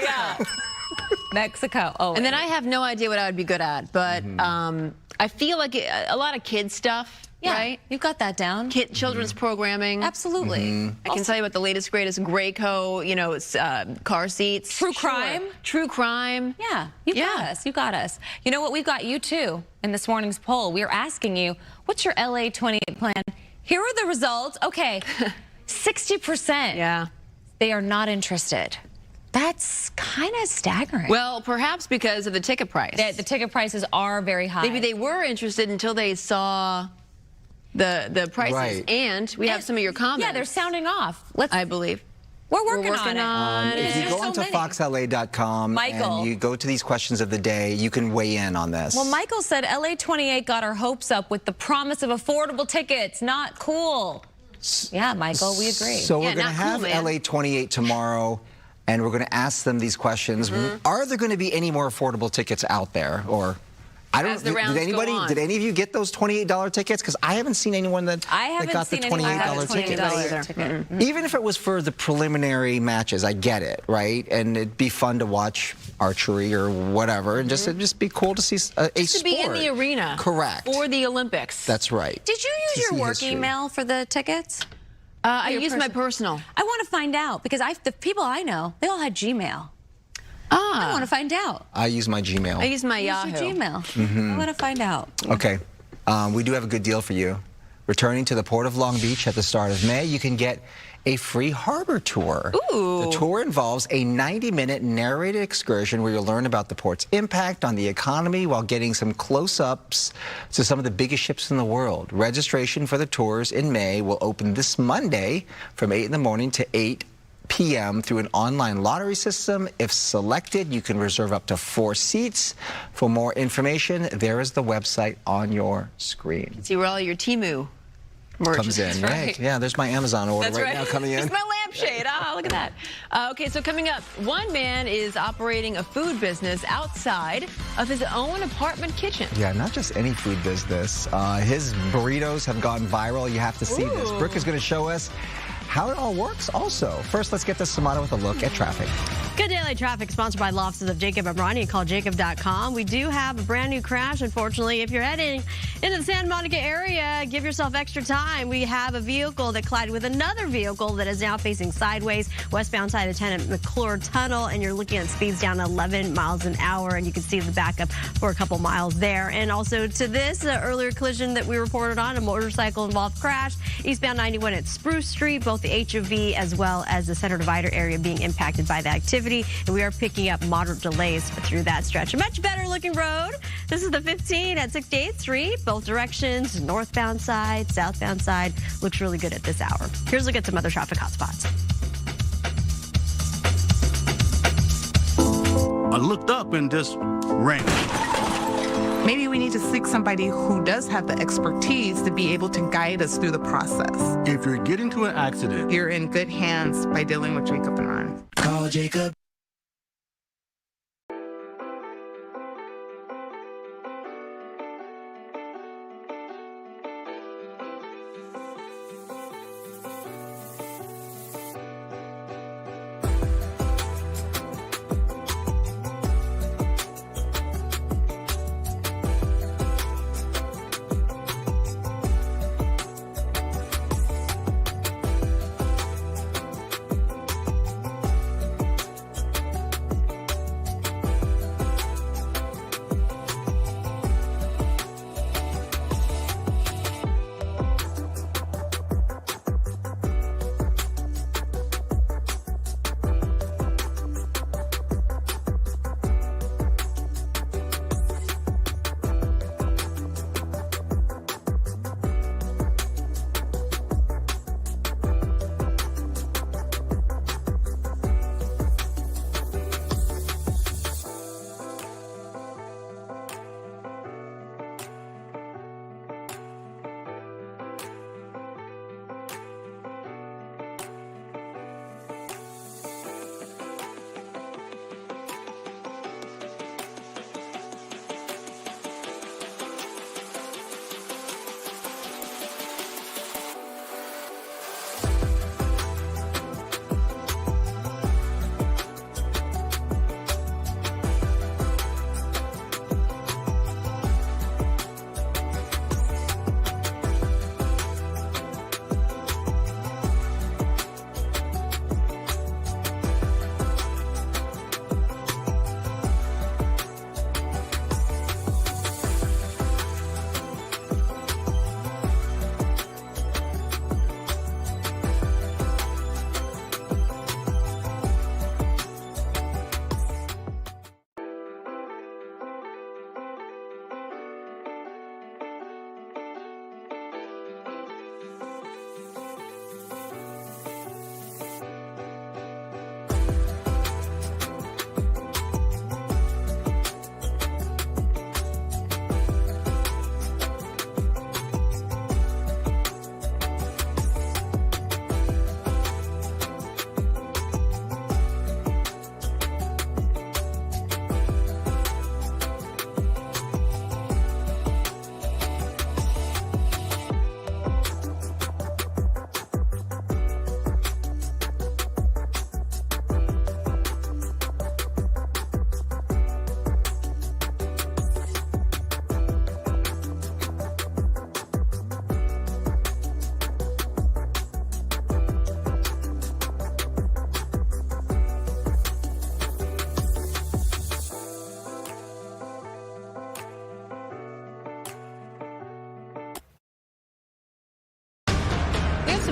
Yeah. Mexico. Oh. And then I have no idea what I would be good at, but I feel like a lot of kids stuff. Yeah, right? You've got that down. Children's programming. Absolutely. I can tell you about the latest, greatest Graco, car seats. True crime. True crime. Yeah, you got us. You got us. You know what? We've got you too in this morning's poll. We're asking you, what's your LA 28 plan? Here are the results. Okay, 60%. Yeah. They are not interested. That's kind of staggering. Well, perhaps because of the ticket price. The ticket prices are very high. Maybe they were interested until they saw the prices. And we have some of your comments. Yeah, they're sounding off. I believe. We're working on it. If you go onto foxla.com and you go to these questions of the day, you can weigh in on this. Well, Michael said LA 28 got our hopes up with the promise of affordable tickets. Not cool. Yeah, Michael, we agree. So we're going to have LA 28 tomorrow, and we're going to ask them these questions. Are there going to be any more affordable tickets out there? Or I don't. Did any of you get those $28 tickets? Because I haven't seen anyone that got the $28 ticket. Even if it was for the preliminary matches, I get it, right? And it'd be fun to watch archery or whatever, and it'd just be cool to see a to sport. be in the arena. Correct. For the Olympics. That's right. Did you use your work email for the tickets? I used my personal. I want to find out, because the people I know, they all had Gmail. I want to find out. I use my Gmail. I use my Yahoo. Your Gmail. I want to find out. Okay. We do have a good deal for you. Returning to the Port of Long Beach at the start of May, you can get a free harbor tour. Ooh. The tour involves a 90-minute narrated excursion where you'll learn about the port's impact on the economy while getting some close-ups to some of the biggest ships in the world. Registration for the tours in May will open this Monday from 8 in the morning to 8 p.m. through an online lottery system. If selected, you can reserve up to 4 seats. For more information, there is the website on your screen. See where all your Temu merch comes in, right? Yeah, there's my Amazon order right now coming in. It's my lampshade. Look at that. Okay, so coming up, one man is operating a food business outside of his own apartment kitchen. Yeah, not just any food business. His burritos have gone viral. You have to see this. Brooke is going to show us how it all works also. First, let's get to Samana with a look at traffic. Good daily traffic sponsored by Law Offices of Jacob Amrani. Call jacob.com. We do have a brand new crash, unfortunately. If you're heading into the Santa Monica area, give yourself extra time. We have a vehicle that collided with another vehicle that is now facing sideways, westbound side of Lieutenant McClure Tunnel, and you're looking at speeds down 11 miles an hour, and you can see the backup for a couple miles there. And also to this earlier collision that we reported on, a motorcycle-involved crash, eastbound 91 at Spruce Street, both the HOV as well as the center divider area being impacted by the activity. And we are picking up moderate delays through that stretch. A much better looking road. This is the 15 at 68th Street, both directions, northbound side, southbound side. Looks really good at this hour. Here's a look at some other traffic hotspots. I looked up and just ran. Maybe we need to seek somebody who does have the expertise to be able to guide us through the process. If you're getting to an accident, you're in good hands by dealing with Jacob and Ron. Call Jacob.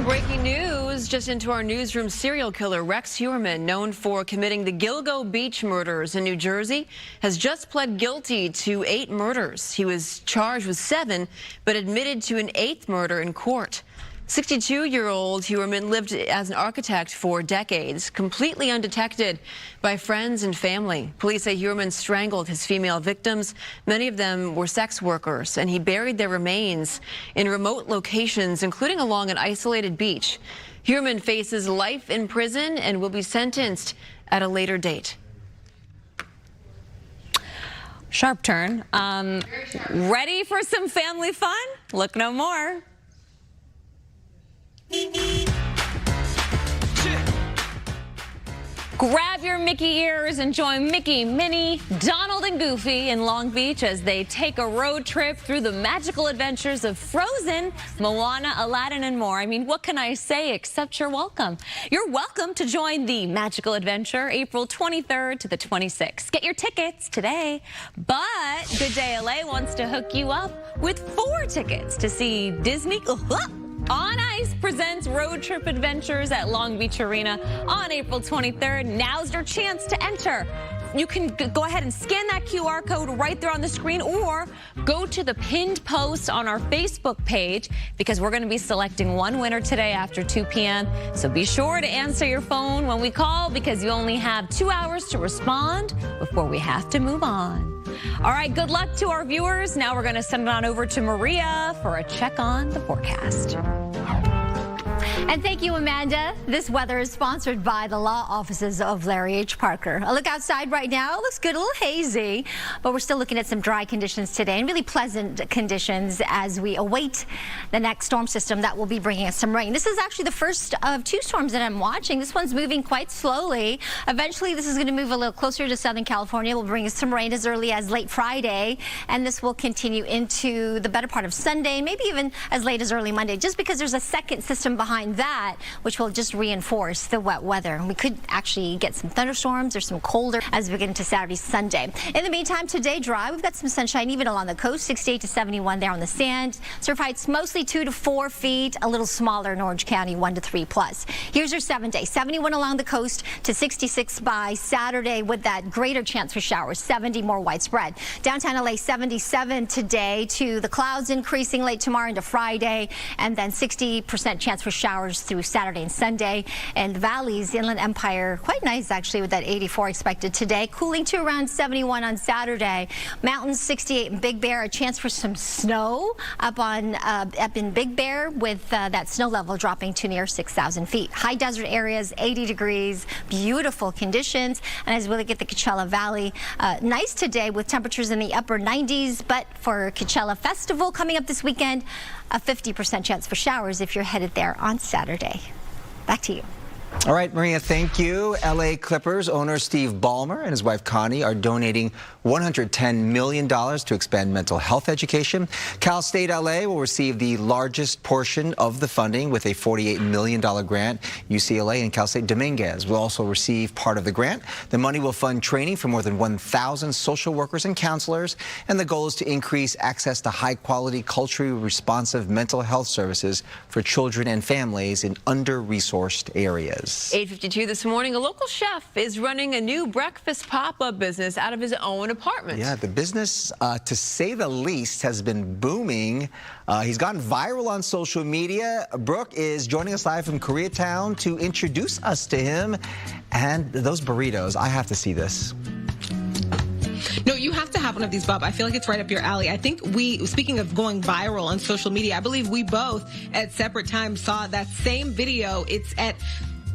Breaking news just into our newsroom. Serial killer Rex Heuermann, known for committing the Gilgo Beach murders in New Jersey, has just pled guilty to 8 murders. He was charged with 7, but admitted to an 8th murder in court. 62-year-old Heuermann lived as an architect for decades, completely undetected by friends and family. Police say Heuermann strangled his female victims. Many of them were sex workers, and he buried their remains in remote locations, including along an isolated beach. Heuermann faces life in prison and will be sentenced at a later date. Sharp turn. Ready for some family fun? Look no more. Grab your Mickey ears and join Mickey, Minnie, Donald, and Goofy in Long Beach as they take a road trip through the magical adventures of Frozen, Moana, Aladdin, and more. I mean, what can I say except you're welcome? You're welcome to join the magical adventure April 23rd to the 26th. Get your tickets today. But Good Day LA wants to hook you up with 4 tickets to see Disney on Ice presents Road Trip Adventures at Long Beach Arena on April 23rd. Now's your chance to enter. You can go ahead and scan that QR code right there on the screen, or go to the pinned post on our Facebook page, because we're going to be selecting one winner today after 2 p.m. So be sure to answer your phone when we call, because you only have 2 hours to respond before we have to move on. All right, good luck to our viewers. Now we're going to send it on over to Maria for a check on the forecast. And thank you, Amanda. This weather is sponsored by the law offices of Larry H. Parker. A look outside right now. It looks good, a little hazy, but we're still looking at some dry conditions today and really pleasant conditions as we await the next storm system that will be bringing us some rain. This is actually the first of 2 storms that I'm watching. This one's moving quite slowly. Eventually, this is going to move a little closer to Southern California. It will bring us some rain as early as late Friday, and this will continue into the better part of Sunday, maybe even as late as early Monday, just because there's a second system behind that, which will just reinforce the wet weather. We could actually get some thunderstorms or some colder as we get into Saturday, Sunday. In the meantime, today dry. We've got some sunshine even along the coast, 68 to 71 there on the sand. Surf heights mostly 2 to 4 feet, a little smaller in Orange County, 1 to 3 plus. Here's your 7-day, 71 along the coast to 66 by Saturday, with that greater chance for showers, 70 more widespread. Downtown LA, 77 today, to the clouds increasing late tomorrow into Friday, and then 60% chance for showers through Saturday and Sunday. And the valleys, Inland Empire, quite nice actually, with that 84 expected today. Cooling to around 71 on Saturday. Mountains, 68 in Big Bear. A chance for some snow up in Big Bear, with that snow level dropping to near 6,000 feet. High desert areas, 80 degrees, beautiful conditions. And as we look at the Coachella Valley, nice today with temperatures in the upper 90s. But for Coachella Festival coming up this weekend, a 50% chance for showers if you're headed there on Saturday. Back to you. All right, Maria, thank you. LA Clippers owner Steve Ballmer and his wife Connie are donating $110 million to expand mental health education. Cal State LA will receive the largest portion of the funding with a $48 million grant. UCLA and Cal State Dominguez will also receive part of the grant. The money will fund training for more than 1,000 social workers and counselors, and the goal is to increase access to high-quality, culturally responsive mental health services for children and families in under-resourced areas. 8:52 this morning, a local chef is running a new breakfast pop-up business out of his own apartment. Yeah, the business, to say the least, has been booming. He's gone viral on social media. Brooke is joining us live from Koreatown to introduce us to him. And those burritos, I have to see this. No, you have to have one of these, Bob. I feel like it's right up your alley. I think speaking of going viral on social media, I believe we both at separate times saw that same video. It's at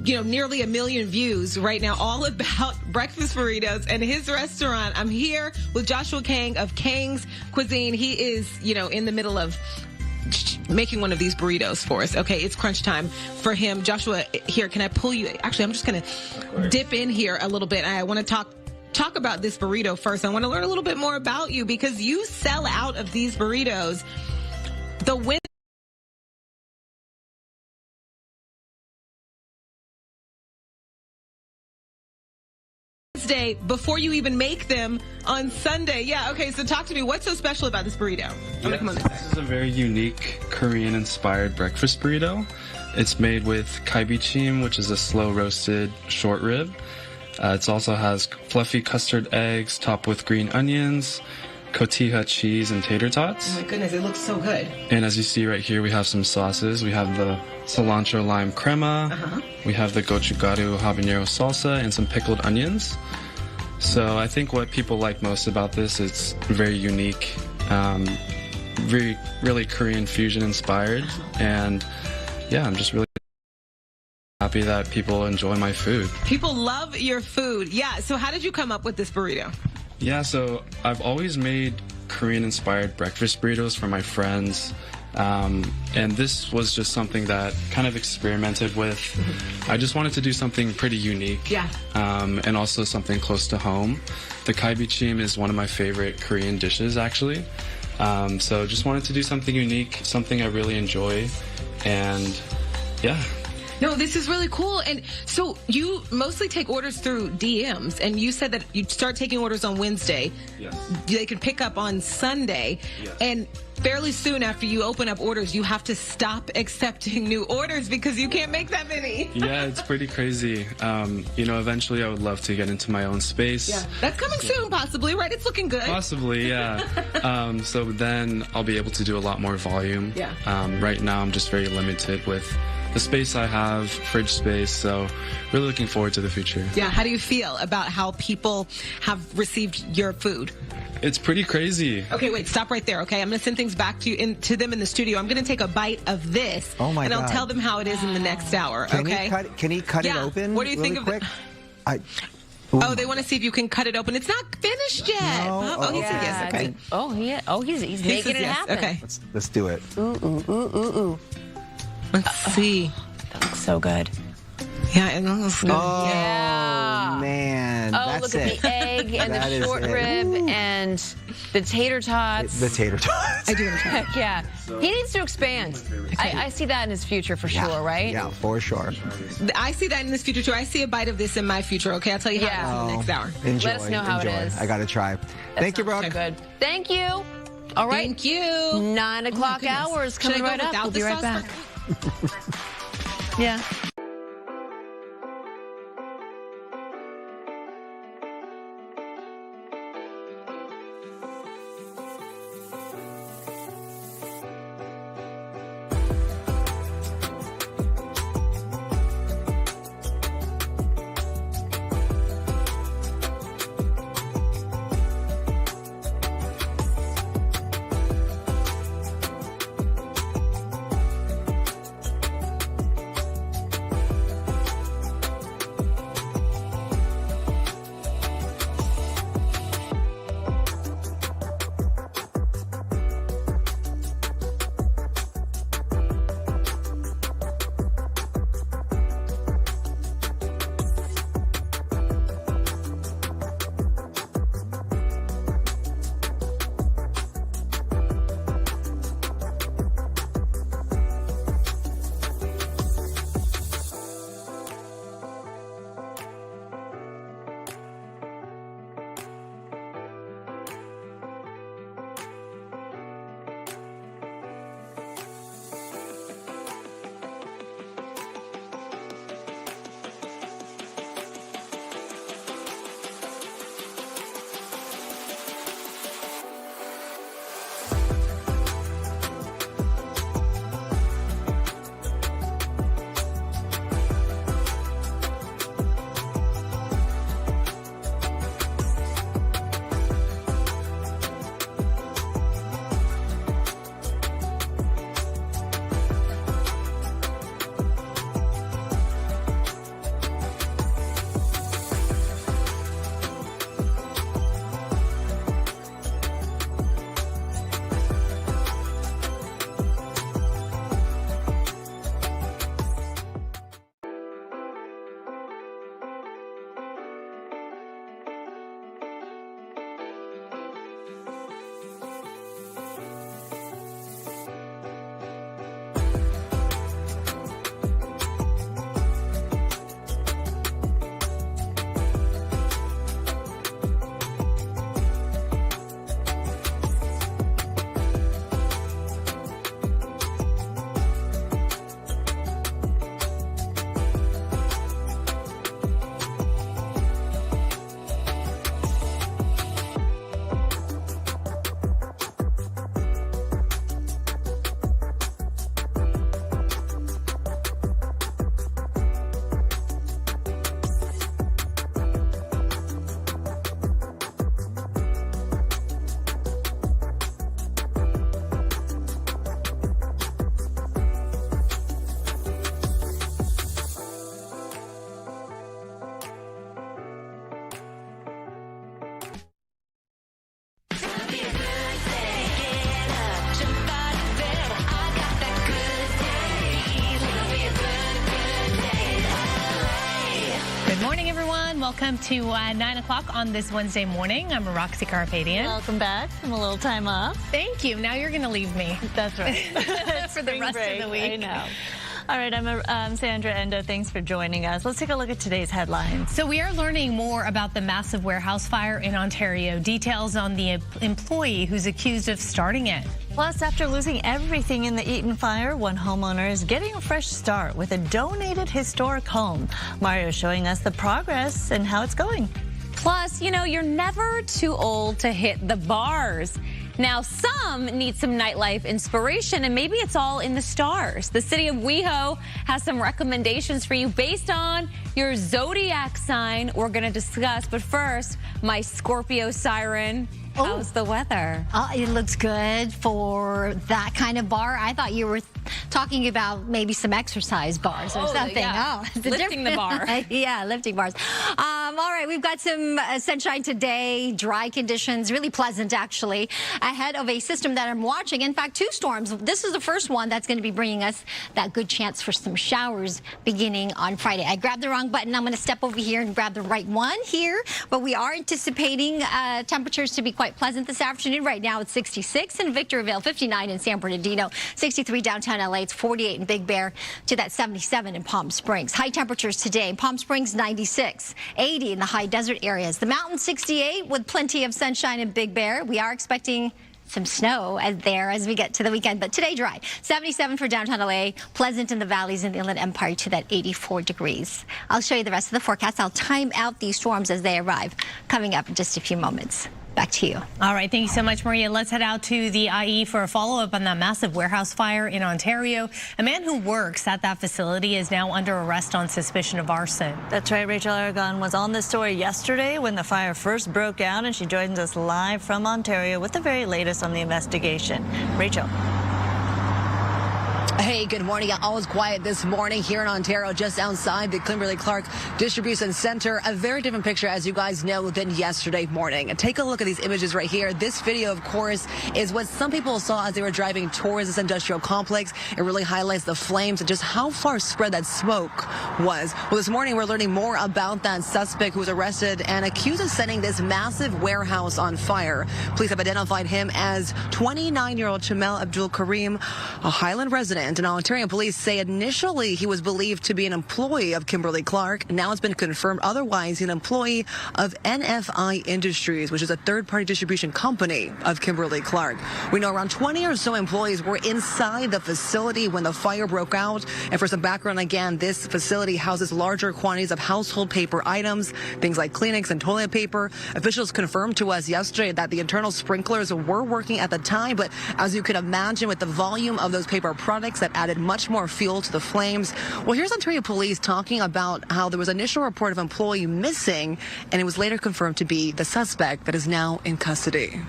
nearly 1 million views right now, all about breakfast burritos and his restaurant. I'm here with Joshua Kang of Kang's Cuisine. He is, in the middle of making one of these burritos for us. Okay, it's crunch time for him. Joshua, here, can I pull you? Actually, I'm just going to dip in here a little bit. I want to talk about this burrito first. I want to learn a little bit more about you, because you sell out of these burritos. The Wednesday before you even make them on Sunday. Yeah, okay, so talk to me. What's so special about this burrito? This is a very unique Korean-inspired breakfast burrito. It's made with kaibichim, which is a slow-roasted short rib. It also has fluffy custard eggs topped with green onions, cotija cheese, and tater tots. Oh my goodness, it looks so good. And as you see right here, we have some sauces. We have the cilantro lime crema, we have the gochugaru habanero salsa, and some pickled onions. So I think what people like most about this, it's very unique, really Korean fusion inspired, and yeah, I'm just really happy that people enjoy my food. People love your food. Yeah, so how did you come up with this burrito? Yeah, so I've always made Korean-inspired breakfast burritos for my friends And this was just something that kind of experimented with. I just wanted to do something pretty unique. Yeah. And also something close to home. The kalbichim is one of my favorite Korean dishes, actually. So just wanted to do something unique, something I really enjoy. And yeah. No, this is really cool. And so you mostly take orders through DMs, and you said that you'd start taking orders on Wednesday. Yes. They can pick up on Sunday. Yes. And fairly soon after you open up orders, you have to stop accepting new orders because you can't make that many. Yeah, it's pretty crazy. You know, eventually I would love to get into my own space. Yeah, that's coming soon, possibly, right? It's looking good. Possibly, yeah. So then I'll be able to do a lot more volume. Yeah. Right now I'm just very limited with the space I have, fridge space, so really looking forward to the future. Yeah, how do you feel about how people have received your food? It's pretty crazy. Okay, wait, stop right there, okay? I'm going to send things back to them in the studio. I'm going to take a bite of this, Oh my and I'll God. tell them how it is in the next hour, okay? Can he cut it Yeah. open? What do you really think of quick? Oh, they want to see if you can cut it open. It's not finished yet. No? Oh, he said yes, okay. He's He making says it yes. happen. Okay. Let's do it. Let's see. That looks so good. Yeah, it looks good. Oh, Yeah. man. Oh, That's look it. at the egg and That the is short it. rib and the tater tots. The tater tots. I do want to try. Heck yeah. He needs to expand. I see that in his future for sure, right? Yeah, for sure. I see that in this future, too. I see a bite of this in my future, okay? I'll tell you how it is in the next hour. Enjoy. Let us know how it enjoy. is. I got to try. Thank you, Brooke. So good. Thank you. All right. Thank you. 9 o'clock goodness. hour is Should I coming go right up. without We'll be the right sauce? back. Yeah. welcome to 9 o'clock on this Wednesday morning. I'm Roxy Carpadian. Welcome back from a little time off. Thank you. Now you're going to leave me. That's right. For the rest of the week. I know. All right, I'm Sandra Endo. Thanks for joining us. Let's take a look at today's headlines. So we are learning more about the massive warehouse fire in Ontario. Details on the employee who's accused of starting it. Plus, after losing everything in the Eaton fire, one homeowner is getting a fresh start with a donated historic home. Mario is showing us the progress and how it's going. Plus, you know, you're never too old to hit the bars. Now, some need some nightlife inspiration, and maybe it's all in the stars. The city of WeHo has some recommendations for you based on your Zodiac sign we're going to discuss. But first, my Scorpio siren. How's the weather? It looks good for that kind of bar. I thought you were talking about maybe some exercise bars or something. Yeah. It's lifting the bar. Yeah, lifting bars. All right, we've got some sunshine today, dry conditions, really pleasant actually, ahead of a system that I'm watching. In fact, 2 storms. This is the first one that's going to be bringing us that good chance for some showers beginning on Friday. I grabbed the wrong button. I'm going to step over here and grab the right one here, but we are anticipating temperatures to be quite pleasant this afternoon. Right now it's 66 in Victorville, 59 in San Bernardino, 63 downtown LA. It's 48 in Big Bear, to that 77 in Palm Springs. High temperatures today in Palm Springs, 96, 80 in the high desert areas. The mountains, 68 with plenty of sunshine in Big Bear. We are expecting some snow as we get to the weekend, but today dry. 77 for downtown LA, pleasant in the valleys in the Inland Empire to that 84 degrees. I'll show you the rest of the forecast. I'll time out these storms as they arrive coming up in just a few moments. Back to you. All right. Thank you so much, Maria. Let's head out to the IE for a follow-up on that massive warehouse fire in Ontario. A man who works at that facility is now under arrest on suspicion of arson. That's right. Rachel Aragon was on this story yesterday when the fire first broke out, and she joins us live from Ontario with the very latest on the investigation. Rachel. Hey, good morning. All is quiet this morning here in Ontario, just outside the Kimberly-Clark Distribution Center. A very different picture, as you guys know, than yesterday morning. Take a look at these images right here. This video, of course, is what some people saw as they were driving towards this industrial complex. It really highlights the flames and just how far spread that smoke was. Well, this morning, we're learning more about that suspect who was arrested and accused of setting this massive warehouse on fire. Police have identified him as 29-year-old Chamel Abdul Karim, a Highland resident. And Ontario police say initially he was believed to be an employee of Kimberly-Clark. Now it's been confirmed otherwise he's an employee of NFI Industries, which is a third-party distribution company of Kimberly-Clark. We know around 20 or so employees were inside the facility when the fire broke out. And for some background, again, this facility houses larger quantities of household paper items, things like Kleenex and toilet paper. Officials confirmed to us yesterday that the internal sprinklers were working at the time, but as you can imagine, with the volume of those paper products, that added much more fuel to the flames. Well, here's Ontario police talking about how there was an initial report of an employee missing, and it was later confirmed to be the suspect that is now in custody.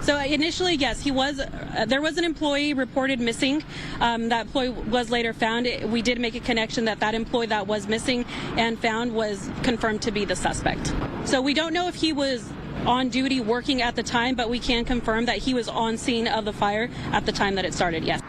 So initially, yes, he was. There was an employee reported missing. That employee was later found. We did make a connection that employee that was missing and found was confirmed to be the suspect. So we don't know if he was on duty working at the time, but we can confirm that he was on scene of the fire at the time that it started, yes.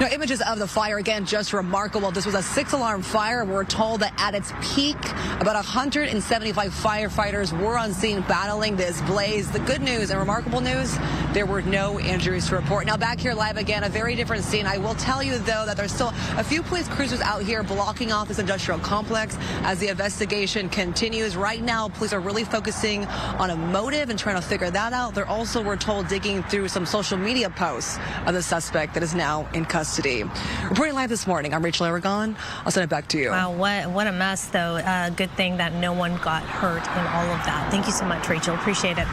Now, images of the fire, again, just remarkable. This was a 6-alarm fire. We're told that at its peak, about 175 firefighters were on scene battling this blaze. The good news and remarkable news, there were no injuries to report. Now, back here live again, a very different scene. I will tell you, though, that there's still a few police cruisers out here blocking off this industrial complex as the investigation continues. Right now, police are really focusing on a motive and trying to figure that out. They're also, we're told, digging through some social media posts of the suspect that is now in custody. Reporting live this morning, I'm Rachel Aragon. I'll send it back to you. Wow, what a mess, though. Good thing that no one got hurt in all of that. Thank you so much, Rachel. Appreciate it.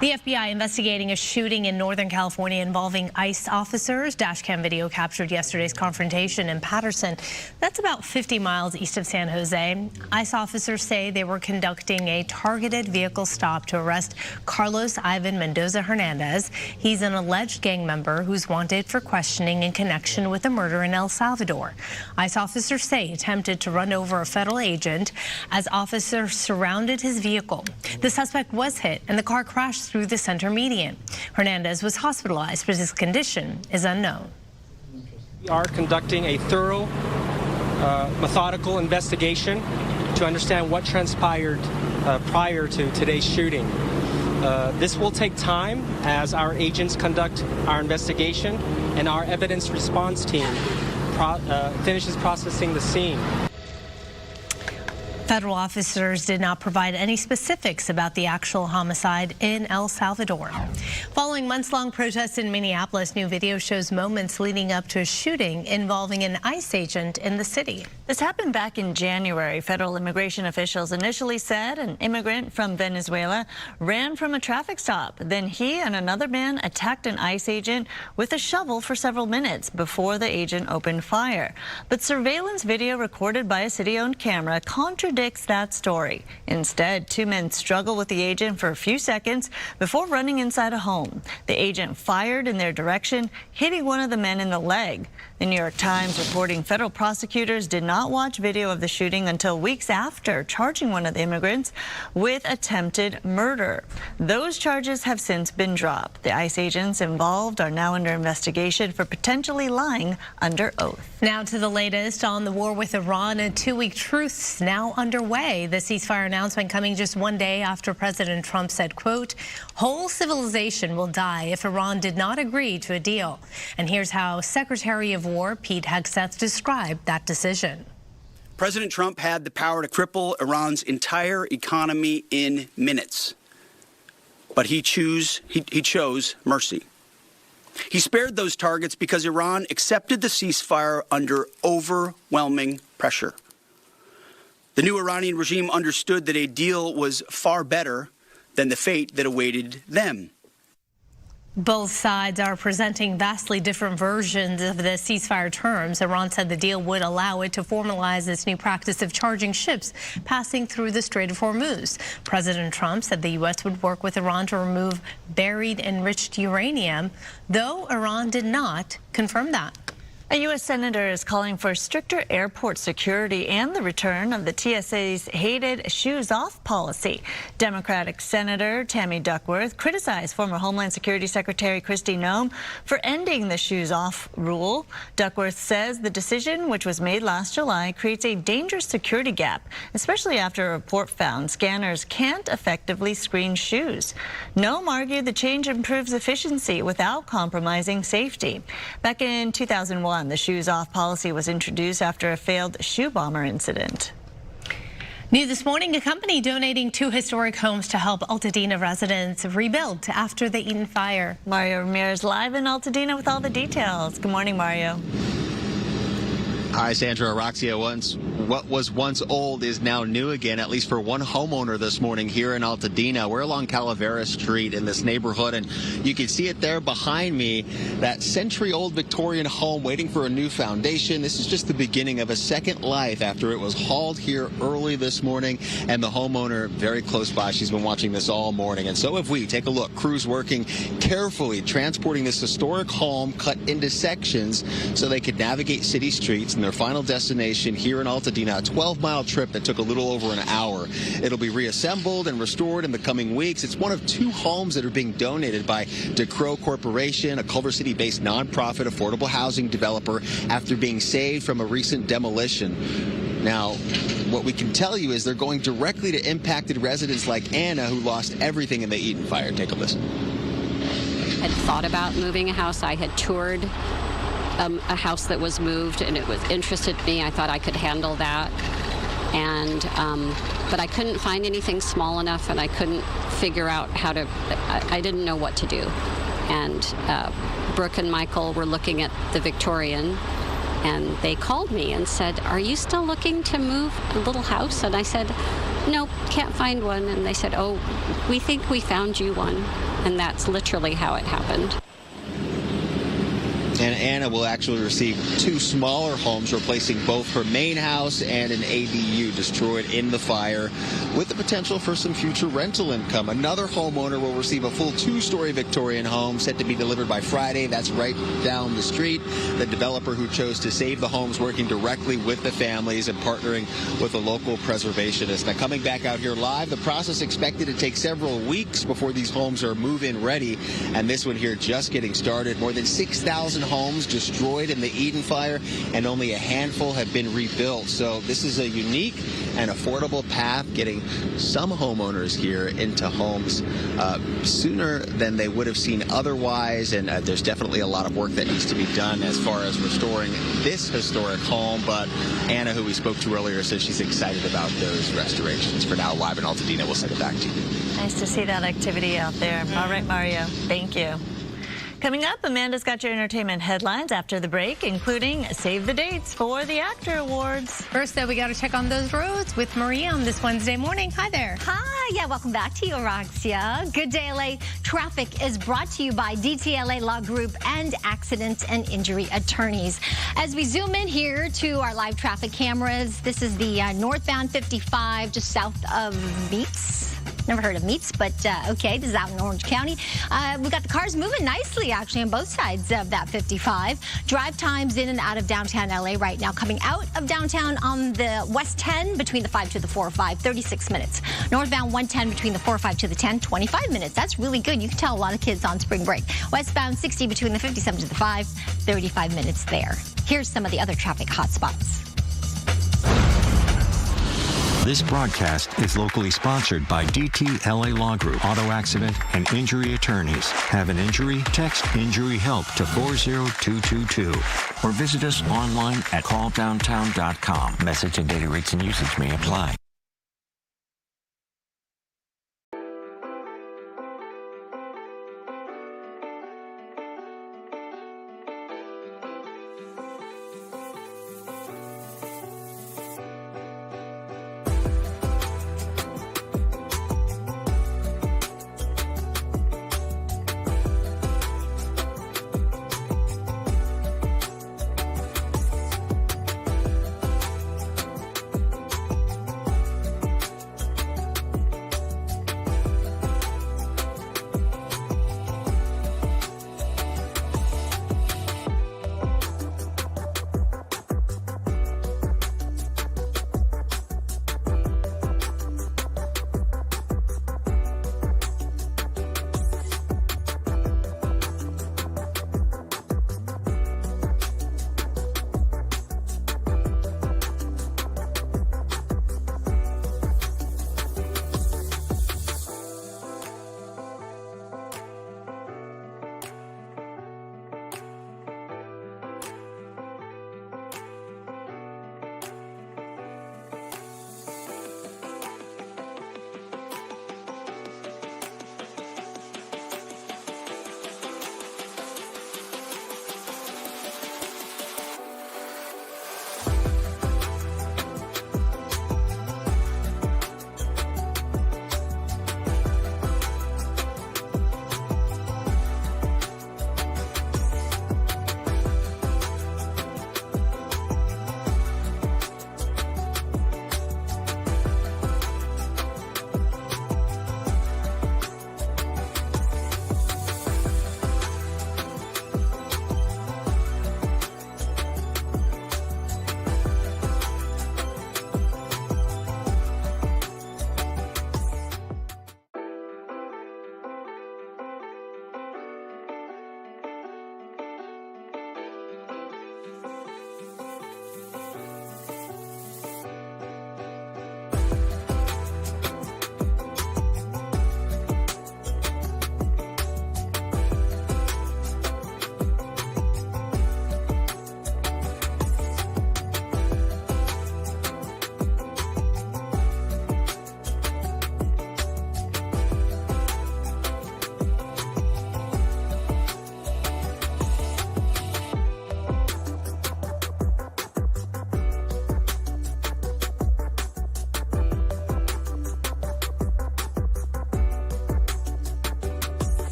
The FBI investigating a shooting in Northern California involving ICE officers. Dashcam video captured yesterday's confrontation in Patterson. That's about 50 miles east of San Jose. ICE officers say they were conducting a targeted vehicle stop to arrest Carlos Ivan Mendoza Hernandez. He's an alleged gang member who's wanted for questioning in connection with a murder in El Salvador. ICE officers say he attempted to run over a federal agent as officers surrounded his vehicle. The suspect was hit and the car crashed through the center median. Hernandez was hospitalized, but his condition is unknown. We are conducting a thorough, methodical investigation to understand what transpired prior to today's shooting. This will take time as our agents conduct our investigation and our evidence response team finishes processing the scene. Federal officers did not provide any specifics about the actual homicide in El Salvador. Following months-long protests in Minneapolis, new video shows moments leading up to a shooting involving an ICE agent in the city. This happened back in January. Federal immigration officials initially said an immigrant from Venezuela ran from a traffic stop. Then he and another man attacked an ICE agent with a shovel for several minutes before the agent opened fire. But surveillance video recorded by a city-owned camera contradicts that story. Instead, two men struggle with the agent for a few seconds before running inside a home. The agent fired in their direction, hitting one of the men in the leg. The New York Times reporting federal prosecutors did not watch video of the shooting until weeks after charging one of the immigrants with attempted murder. Those charges have since been dropped. The ICE agents involved are now under investigation for potentially lying under oath. Now to the latest on the war with Iran. A two-week truce now underway. The ceasefire announcement coming just one day after President Trump said, quote, "Whole civilization will die if Iran did not agree to a deal." And here's how Secretary of War Pete Hegseth described that decision. President Trump had the power to cripple Iran's entire economy in minutes. But he chose mercy. He spared those targets because Iran accepted the ceasefire under overwhelming pressure. The new Iranian regime understood that a deal was far better than the fate that awaited them. Both sides are presenting vastly different versions of the ceasefire terms. Iran said the deal would allow it to formalize its new practice of charging ships passing through the Strait of Hormuz. President Trump said the U.S. would work with Iran to remove buried enriched uranium, though Iran did not confirm that. A U.S. senator is calling for stricter airport security and the return of the TSA's hated shoes-off policy. Democratic Senator Tammy Duckworth criticized former Homeland Security Secretary Kristi Noem for ending the shoes-off rule. Duckworth says the decision, which was made last July, creates a dangerous security gap, especially after a report found scanners can't effectively screen shoes. Noem argued the change improves efficiency without compromising safety. Back in 2001, the shoes-off policy was introduced after a failed shoe bomber incident. New this morning, a company donating 2 historic homes to help Altadena residents rebuild after the Eden fire. Mario Ramirez live in Altadena with all the details. Good morning, Mario. Hi, Sandra. Roxia, what was once old is now new again, at least for one homeowner this morning here in Altadena. We're along Calavera Street in this neighborhood, and you can see it there behind me, that century-old Victorian home waiting for a new foundation. This is just the beginning of a second life after it was hauled here early this morning, and the homeowner very close by. She's been watching this all morning, and so have we. Take a look. Crews working carefully, transporting this historic home cut into sections so they could navigate city streets and their final destination here in Altadena, a 12-mile trip that took a little over an hour. It'll be reassembled and restored in the coming weeks. It's one of 2 homes that are being donated by DeCrow Corporation, a Culver City-based nonprofit affordable housing developer, after being saved from a recent demolition. Now, what we can tell you is they're going directly to impacted residents like Anna, who lost everything in the Eden fire. Take a listen. I had thought about moving a house. I had toured a house that was moved, and it was interested me. I thought I could handle that, and but I couldn't find anything small enough, and I couldn't figure out how to. I didn't know what to do. And Brooke and Michael were looking at the Victorian, and they called me and said, "Are you still looking to move a little house?" And I said, "Nope, can't find one." And they said, "Oh, we think we found you one," and that's literally how it happened. And Anna will actually receive 2 smaller homes, replacing both her main house and an ADU destroyed in the fire, with the potential for some future rental income. Another homeowner will receive a full 2-story Victorian home set to be delivered by Friday. That's right down the street. The developer who chose to save the homes working directly with the families and partnering with a local preservationist. Now, coming back out here live, the process expected to take several weeks before these homes are move-in ready, and this one here just getting started. More than 6,000 homes destroyed in the Eden fire, and only a handful have been rebuilt. So this is a unique and affordable path getting some homeowners here into homes sooner than they would have seen otherwise. And there's definitely a lot of work that needs to be done as far as restoring this historic home. But Anna, who we spoke to earlier, says she's excited about those restorations. For now, live in Altadena, we'll send it back to you. Nice to see that activity out there. All right, Mario, thank you. Coming up, Amanda's got your entertainment headlines after the break, including save the dates for the Actor Awards. First, though, we got to check on those roads with Maria on this Wednesday morning. Hi there. Hi, yeah, welcome back to you, Araxia. Good Day LA Traffic is brought to you by DTLA Law Group and Accident and Injury Attorneys. As we zoom in here to our live traffic cameras, this is the northbound 55 just south of Meats. Never heard of Meats, but okay, this is out in Orange County. We've got the cars moving nicely, actually, on both sides of that 55. Drive times in and out of downtown LA right now. Coming out of downtown on the West 10 between the 5 to the 405, 36 minutes. Northbound 110 between the 405 to the 10, 25 minutes. That's really good. You can tell a lot of kids on spring break. Westbound 60 between the 57 to the 5, 35 minutes there. Here's some of the other traffic hotspots. This broadcast is locally sponsored by DTLA Law Group, Auto Accident and Injury Attorneys. Have an injury? Text Injury Help to 40222 or visit us online at calldowntown.com. Message and data rates and usage may apply.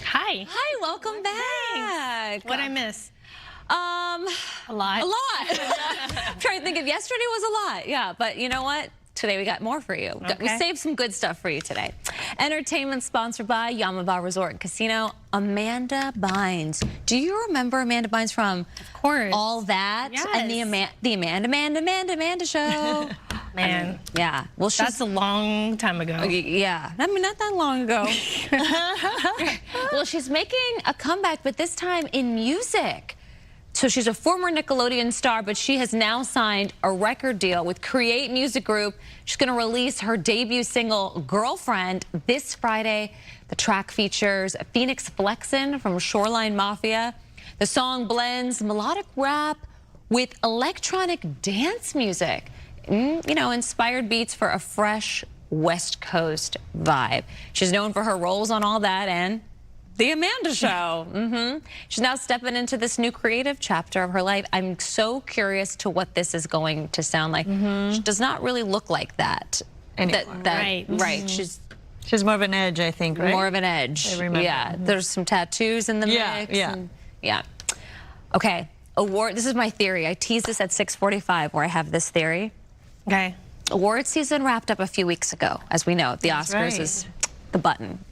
Hi. Hi, welcome back. What'd I miss? A lot. A lot. I'm trying to think of yesterday was a lot. Yeah, but you know what? Today we got more for you. We Okay. saved some good stuff for you today. Entertainment sponsored by Yamava Resort and Casino. Amanda Bynes. Do you remember Amanda Bynes from, of course, All That? Yes. And the Amanda show? Man. Yeah. Well, that's a long time ago. Yeah. I mean, not that long ago. Well, she's making a comeback, but this time in music. So she's a former Nickelodeon star, but she has now signed a record deal with Create Music Group. She's going to release her debut single, Girlfriend, this Friday. The track features Phoenix Flexin from Shoreline Mafia. The song blends melodic rap with electronic dance music. You know, inspired beats for a fresh West Coast vibe. She's known for her roles on All That and The Amanda Show. She's now stepping into this new creative chapter of her life. I'm so curious to what this is going to sound like. She does not really look like that. Right. She's more of an edge, I think, right? More of an edge. I remember. Yeah. There's some tattoos in the mix. Yeah. Okay. Award. This is my theory. I teased this at 6:45 where I have this theory. Okay. Award season wrapped up a few weeks ago, as we know. The Oscars is the button.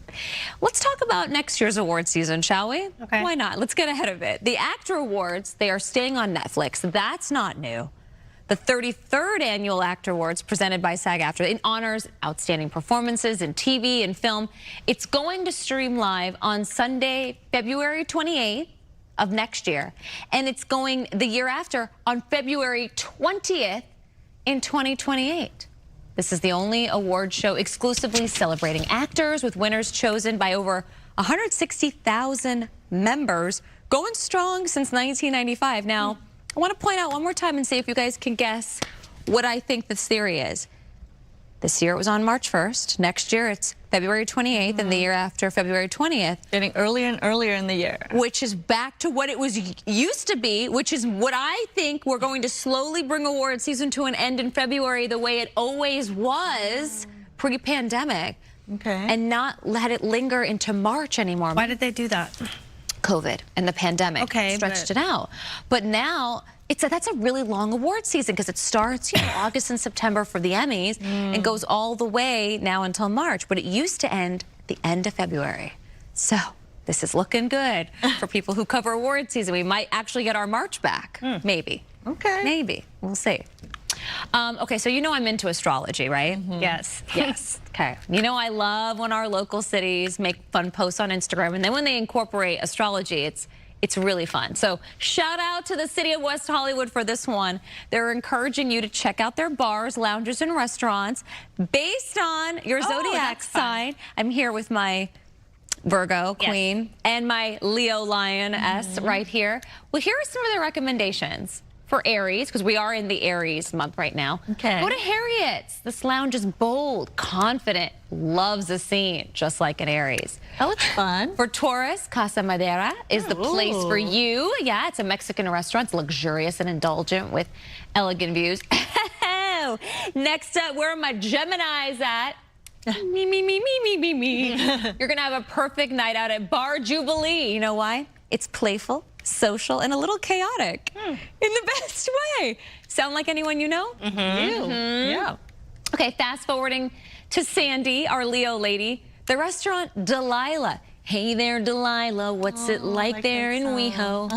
Let's talk about next year's award season, shall we? Okay. Why not? Let's get ahead of it. The Actor Awards, they are staying on Netflix. That's not new. The 33rd Annual Actor Awards, presented by SAG-AFTRA, it honors outstanding performances in TV and film. It's going to stream live on Sunday, February 28th of next year. And it's going the year after on February 20th in 2028. This is the only award show exclusively celebrating actors, with winners chosen by over 160,000 members, going strong since 1995. Now, I want to point out one more time and see if you guys can guess what I think this theory is. This year it was on March 1st. Next year it's February 28th, and the year after February 20th. Getting earlier and earlier in the year. Which is back to what it was used to be, which is what I think we're going to slowly bring award season to an end in February the way it always was pre-pandemic. Okay. And not let it linger into March anymore. Why did they do that? COVID and the pandemic stretched it out. But now that's a really long award season because it starts August and September for the Emmys and goes all the way now until March. But it used to end at the end of February. So this is looking good for people who cover award season. We might actually get our March back. Maybe. Okay. Maybe. We'll see. Okay, so you know I'm into astrology, right? Yes. Yes. Okay. You know I love when our local cities make fun posts on Instagram, and then when they incorporate astrology, it's really fun. So shout out to the city of West Hollywood for this one. They're encouraging you to check out their bars, lounges, and restaurants based on your Zodiac sign. I'm here with my Virgo queen and my Leo lioness right here. Well, here are some of the recommendations for Aries, because we are in the Aries month right now. Okay. Go to Harriet's. This lounge is bold, confident, loves a scene, just like an Aries. Oh, it's fun. For Taurus, Casa Madera is the place for you. Yeah, it's a Mexican restaurant. It's luxurious and indulgent with elegant views. Next up, where are my Geminis at? Me. You're going to have a perfect night out at Bar Jubilee. You know why? It's playful, social, and a little chaotic in the best way. Sound like anyone you know? Yeah. Okay, fast forwarding to Sandy, our Leo lady. The restaurant Delilah. Hey there, Delilah. What's it like there in WeHo?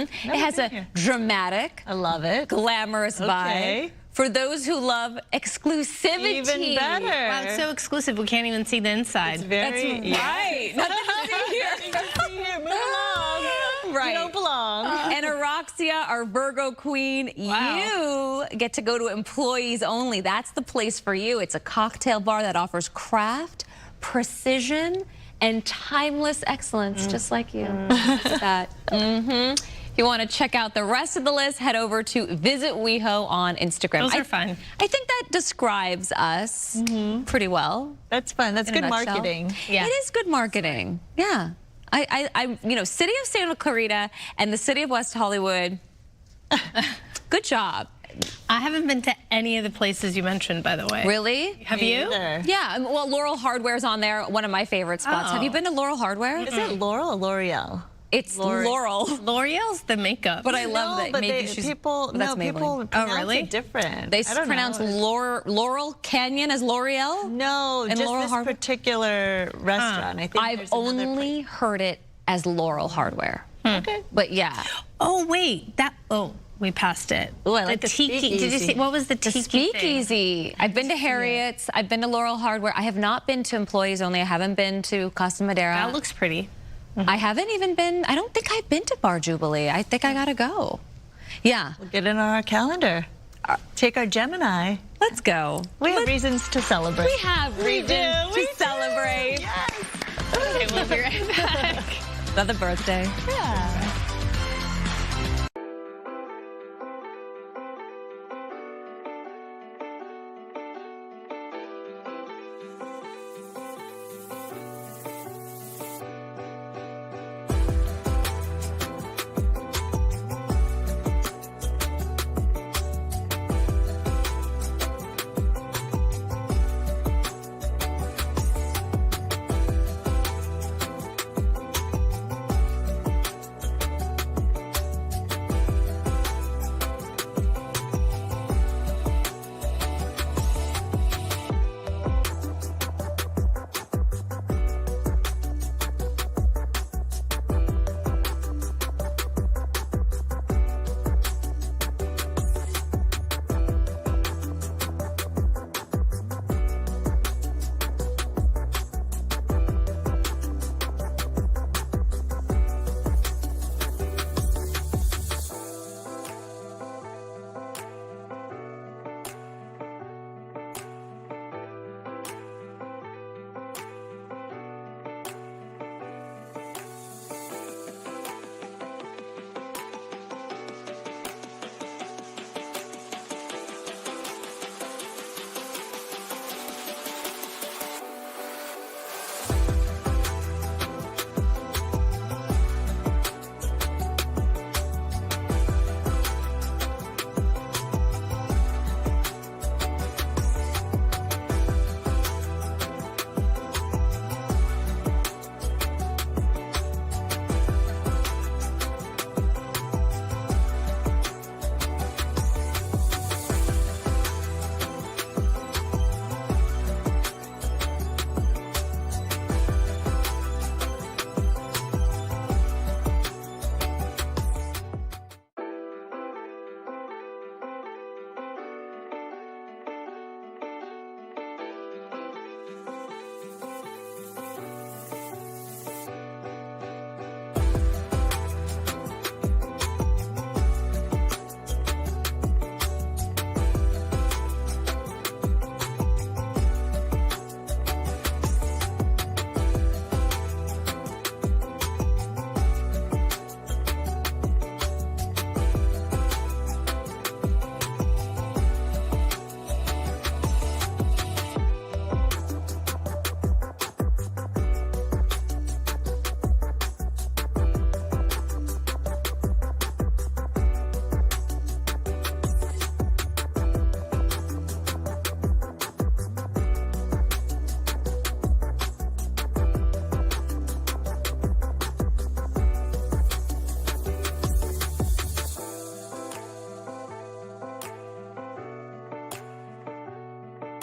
It has a dramatic, I love it, glamorous vibe. For those who love exclusivity. Even better. Wow, it's so exclusive we can't even see the inside. It's very, That's right. Nothing to see here. Move along. Right. You don't belong. And Araxia, our Virgo queen, you get to go to employees only. That's the place for you. It's a cocktail bar that offers craft, precision, and timeless excellence, just like you. That's that. If you want to check out the rest of the list, head over to Visit WeHo on Instagram. Those are fun. I think that describes us pretty well. That's fun. That's good marketing. Yeah. It is good marketing. Yeah. You know, City of Santa Clarita and the City of West Hollywood, good job. I haven't been to any of the places you mentioned, by the way. Really? Have you? Yeah. Well, Laurel Hardware's on there, one of my favorite spots. Have you been to Laurel Hardware? Is it Laurel or L'Oreal? It's Laurel. L'Oreal's the makeup. But I love that. But Maybe she's people pronounce it different. They pronounce Laurel Canyon as L'Oreal? No, and just Laurel this Hardware? particular restaurant. I think I've only heard it as Laurel Hardware. Okay. But yeah. Oh, wait. We passed it. Oh, I like the the tiki. speakeasy. Did you see? What was the The tiki speakeasy. thing? I've been to Harriet's. I've been to Laurel Hardware. I have not been to Employees Only. I haven't been to Casa Madera. That looks pretty. I haven't even been, I don't think I've been to Bar Jubilee. I think I gotta go. Yeah. We'll get it on our calendar. Take our Gemini. Let's go. We have reasons to celebrate. We have reasons to celebrate. Yes. Okay, we'll be right back. Another birthday. Yeah.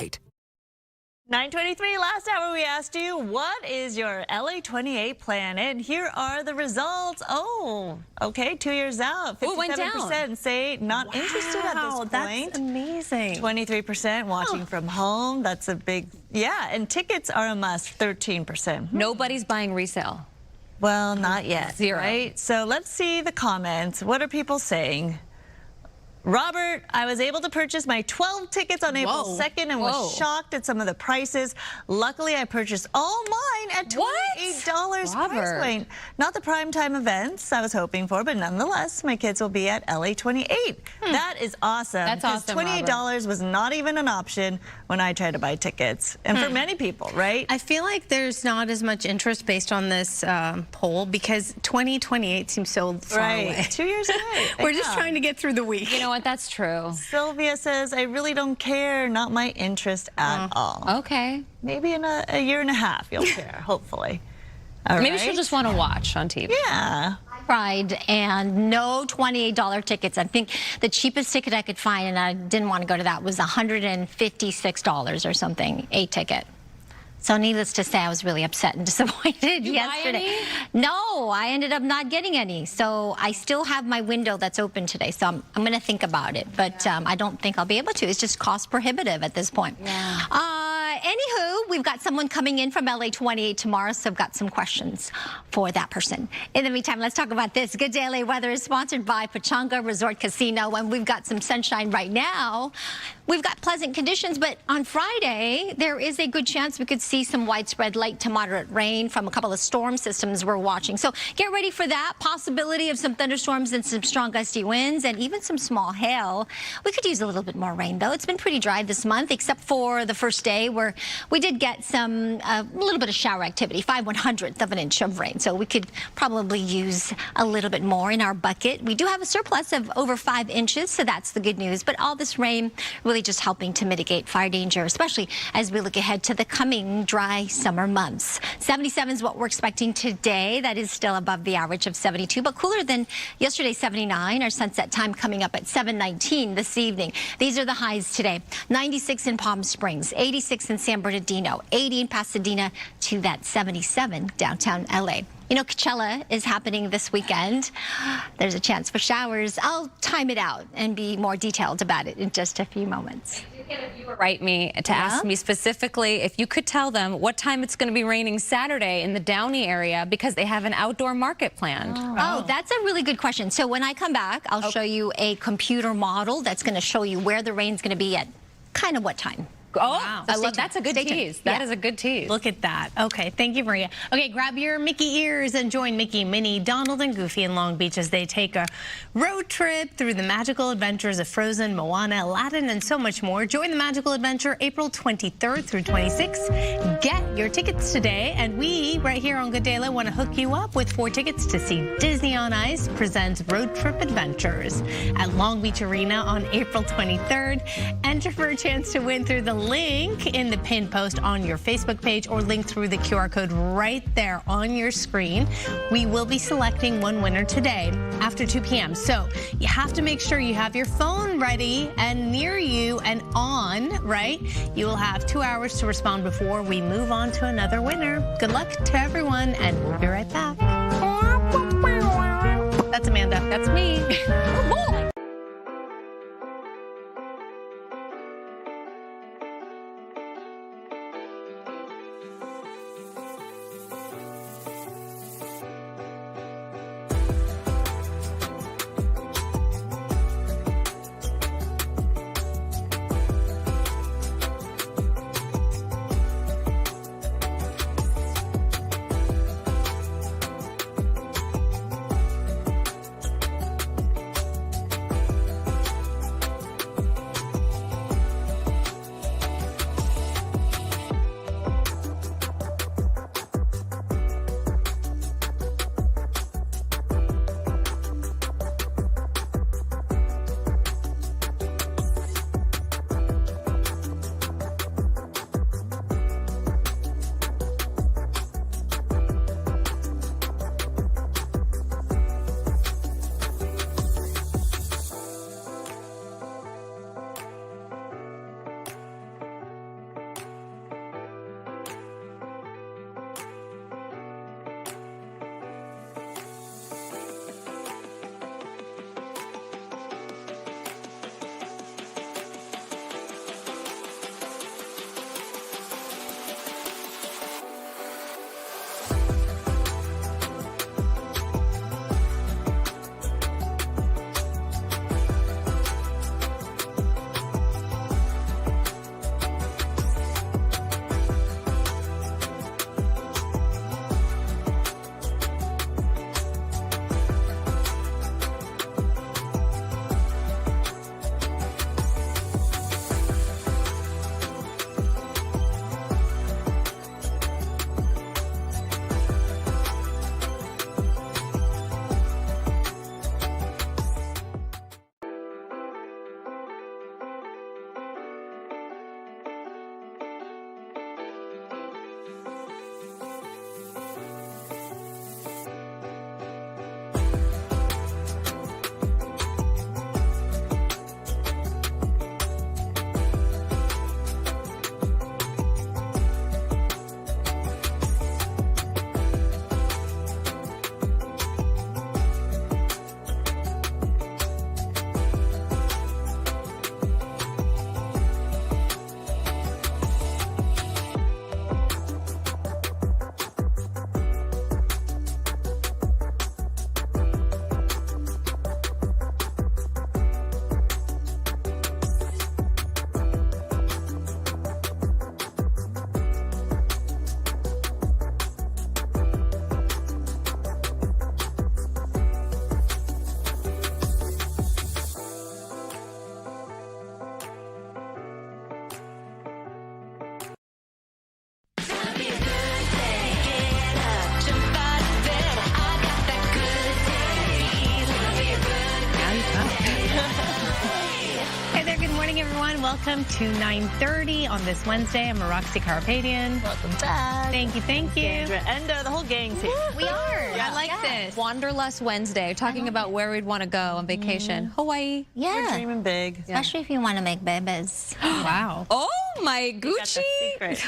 Eight. 9:23, last hour we asked you, what is your LA28 plan? And here are the results. Oh, okay, 2 years out. 57% say not interested at this point. That's amazing. 23% watching from home. That's a big, yeah. And tickets are a must, 13%. Nobody's buying resale. Well, not yet. Zero. Right? So let's see the comments. What are people saying? Robert, I was able to purchase my 12 tickets on April 2nd and was shocked at some of the prices. Luckily, I purchased all mine at $28 price point. Not the primetime events I was hoping for, but nonetheless, my kids will be at LA28. That is awesome. That's awesome, $28 was not even an option when I tried to buy tickets. And for many people, right? I feel like there's not as much interest based on this poll because 2028 seems so far away. 2 years away. We're just trying to get through the week. You know what? That's true. Sylvia says, I really don't care. Not my interest at all. Okay. Maybe in a year and a half you'll care, hopefully. Maybe she'll just want to watch on TV. Yeah. Cried, and no $28 tickets. I think the cheapest ticket I could find, and I didn't want to go to that, was $156 or something, a ticket. So needless to say, I was really upset and disappointed yesterday. No, I ended up not getting any. So I still have my window that's open today. So I'm going to think about it. But I don't think I'll be able to. It's just cost prohibitive at this point. Anywho, we've got someone coming in from LA 28 tomorrow, so I've got some questions for that person. In the meantime, let's talk about this. Good Day LA weather is sponsored by Pechanga Resort Casino, and we've got some sunshine right now. We've got pleasant conditions, but on Friday, there is a good chance we could see some widespread light to moderate rain from a couple of storm systems we're watching. So get ready for that. Possibility of some thunderstorms and some strong gusty winds and even some small hail. We could use a little bit more rain, though. It's been pretty dry this month, except for the first day where we did get some, a little bit of shower activity, 5/100th of an inch of rain. So we could probably use a little bit more in our bucket. We do have a surplus of over 5 inches, so that's the good news. But all this rain really just helping to mitigate fire danger, especially as we look ahead to the coming dry summer months. 77 is what we're expecting today. That is still above the average of 72, but cooler than yesterday's 79. Our sunset time coming up at 7:19 this evening. These are the highs today. 96 in Palm Springs, 86 in San Bernardino, 80 in Pasadena, to that 77 downtown LA. You know, Coachella is happening this weekend. There's a chance for showers. I'll time it out and be more detailed about it in just a few moments. Write me to ask me specifically if you could tell them what time it's going to be raining Saturday in the Downey area because they have an outdoor market planned. Oh, that's a really good question. So when I come back, I'll show you a computer model that's going to show you where the rain's going to be at kind of what time. Oh, wow. I love that's a good tease. That is a good tease. Look at that. Okay, thank you, Maria. Okay, grab your Mickey ears and join Mickey, Minnie, Donald, and Goofy in Long Beach as they take a road trip through the magical adventures of Frozen, Moana, Aladdin, and so much more. Join the magical adventure April 23rd through 26th. Get your tickets today, and we, right here on Good Day LA, want to hook you up with 4 tickets to see Disney on Ice presents Road Trip Adventures at Long Beach Arena on April 23rd. Enter for a chance to win through the link in the pinned post on your Facebook page or link through the QR code right there on your screen. We will be selecting one winner today after 2 p.m. So you have to make sure you have your phone ready and near you and on, right? You will have 2 hours to respond before we move on to another winner. Good luck to everyone, and we'll be right back. That's Amanda. That's me. morning, everyone. Welcome to 9:30 on this Wednesday. I'm Roxy Carpadian. Welcome back. Thank you, thank you. And the whole gang team. We are. I like this. Wanderlust Wednesday, talking about where we'd want to go on vacation. Hawaii. Yeah. We're dreaming big. Especially if you want to make babies. Wow. Oh, my Gucci.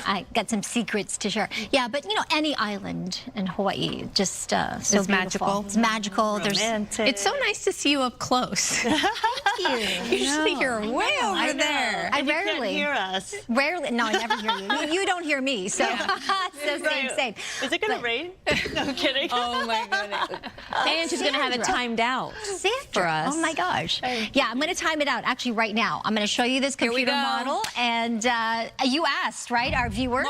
I got some secrets to share. Yeah, but you know, any island in Hawaii, just so It's beautiful. magical. It's magical. Romantic. It's so nice to see you up close. Thank you. Usually you're way over there. I You can't rarely hear us. Rarely. No, I never hear you. You don't hear me. So, so same. Is it going to rain? No, I'm kidding. Oh, my goodness. And she's going to have it timed out for us. Oh, my gosh. Yeah, I'm going to time it out actually right now. I'm going to show you this computer model. And you asked, right, our viewer?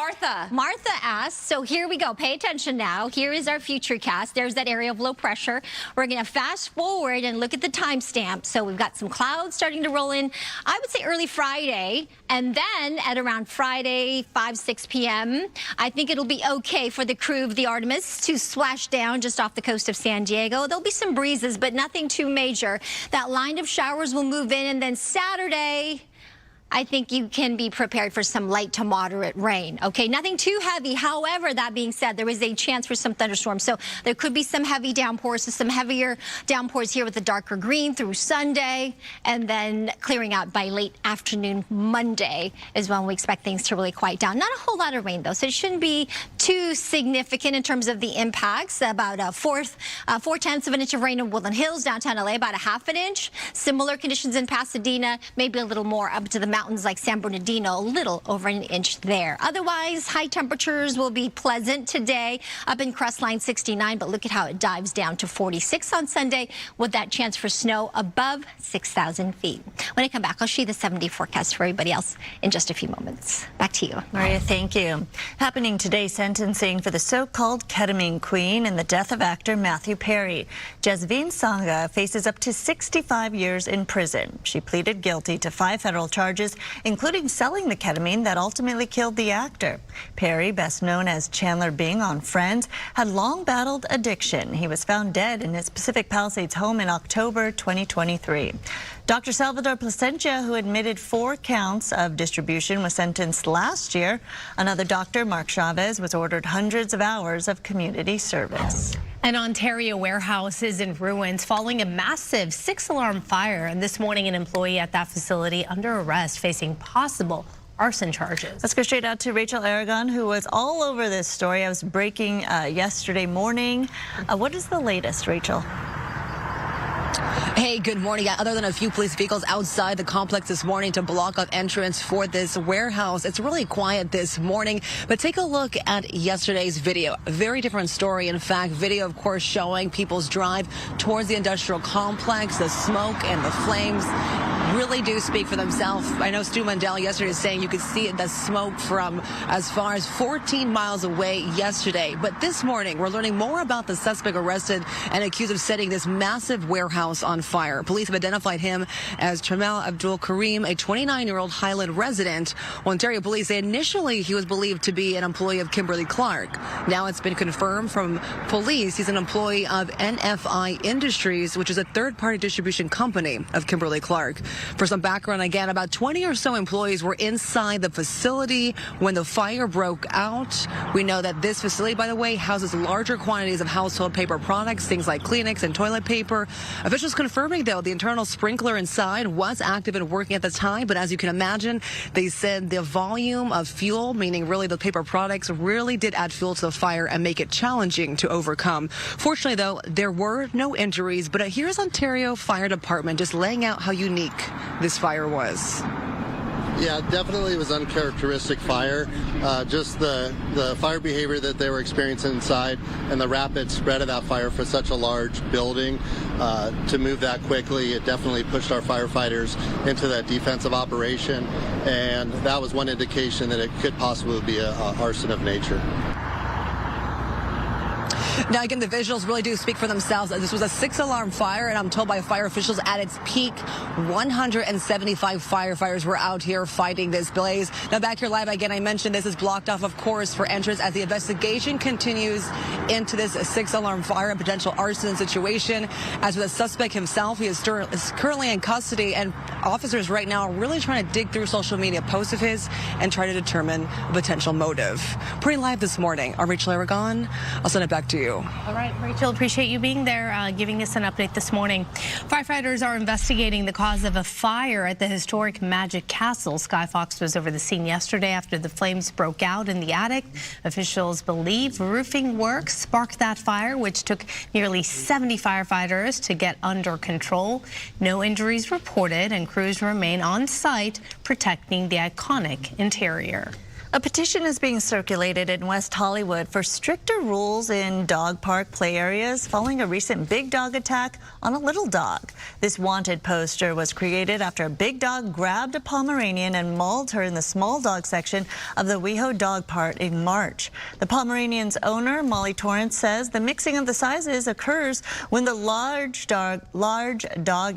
Martha asked. So here we go. Pay attention now. Here is our Futurecast. There's that area of low pressure. We're going to fast forward and look at the timestamp. So we've got some clouds starting to roll in, I would say early Friday. And then at around Friday, 5-6 p.m., I think it'll be okay for the crew of the Artemis to splash down just off the coast of San Diego. There'll be some breezes, but nothing too major. That line of showers will move in, and then Saturday, I think you can be prepared for some light to moderate rain. Okay, nothing too heavy. However, that being said, there is a chance for some thunderstorms. So there could be some heavy downpours, some heavier downpours here with the darker green through Sunday, and then clearing out by late afternoon Monday is when we expect things to really quiet down. Not a whole lot of rain, though, so it shouldn't be too significant in terms of the impacts. About 4/10 of an inch of rain in Woodland Hills, downtown LA, about 1/2 inch. Similar conditions in Pasadena, maybe a little more up to the mountains like San Bernardino, a little over 1 inch there. Otherwise, high temperatures will be pleasant today up in Crestline 69, but look at how it dives down to 46 on Sunday with that chance for snow above 6,000 feet. When I come back, I'll show you the 7-day forecast for everybody else in just a few moments. Back to you. Maria, thank you. Happening today, sentencing for the so-called Ketamine Queen and the death of actor Matthew Perry. Jasveen Sangha faces up to 65 years in prison. She pleaded guilty to 5 federal charges, including selling the ketamine that ultimately killed the actor. Perry, best known as Chandler Bing on Friends, had long battled addiction. He was found dead in his Pacific Palisades home in October 2023. Dr. Salvador Plasencia, who admitted 4 counts of distribution, was sentenced last year. Another doctor, Mark Chavez, was ordered hundreds of hours of community service. An Ontario warehouse is in ruins following a massive 6-alarm fire. And this morning, an employee at that facility under arrest facing possible arson charges. Let's go straight out to Rachel Aragon, who was all over this story. I was breaking yesterday morning. What is the latest, Rachel? Hey, good morning. Other than a few police vehicles outside the complex this morning to block off entrance for this warehouse, it's really quiet this morning. But take a look at yesterday's video. A very different story. In fact, video, of course, showing people's drive towards the industrial complex. The smoke and the flames really do speak for themselves. I know Stu Mandel yesterday saying you could see the smoke from as far as 14 miles away yesterday. But this morning, we're learning more about the suspect arrested and accused of setting this massive warehouse on fire. Police have identified him as Tramal Abdul Karim, a 29-year-old Highland resident. Ontario police say initially he was believed to be an employee of Kimberly-Clark. Now it's been confirmed from police he's an employee of NFI Industries, which is a third-party distribution company of Kimberly-Clark. For some background, again, about 20 or so employees were inside the facility when the fire broke out. We know that this facility, by the way, houses larger quantities of household paper products, things like Kleenex and toilet paper. Officials confirming, though, the internal sprinkler inside was active and working at the time. But as you can imagine, they said the volume of fuel, meaning really the paper products, really did add fuel to the fire and make it challenging to overcome. Fortunately, though, there were no injuries. But here's Ontario Fire Department just laying out how unique this fire was. Yeah, definitely it was uncharacteristic fire. Just the fire behavior that they were experiencing inside and the rapid spread of that fire for such a large building to move that quickly, it definitely pushed our firefighters into that defensive operation, and that was one indication that it could possibly be a arson of nature. Now, again, the visuals really do speak for themselves. This was a 6-alarm fire, and I'm told by fire officials at its peak, 175 firefighters were out here fighting this blaze. Now, back here live again, I mentioned this is blocked off, of course, for entrance as the investigation continues into this 6-alarm fire and potential arson situation. As for the suspect himself, he is currently in custody, and officers right now are really trying to dig through social media posts of his and try to determine a potential motive. Pretty live this morning. I'm Rachel Aragon. I'll send it back to you. All right, Rachel, appreciate you being there, giving us an update this morning. Firefighters are investigating the cause of a fire at the historic Magic Castle. Sky Fox was over the scene yesterday after the flames broke out in the attic. Officials believe roofing work sparked that fire, which took nearly 70 firefighters to get under control. No injuries reported, and crews remain on site protecting the iconic interior. A petition is being circulated in West Hollywood for stricter rules in dog park play areas following a recent big dog attack on a little dog. This wanted poster was created after a big dog grabbed a Pomeranian and mauled her in the small dog section of the WeHo Dog Park in March. The Pomeranian's owner, Molly Torrance, says the mixing of the sizes occurs when the large dog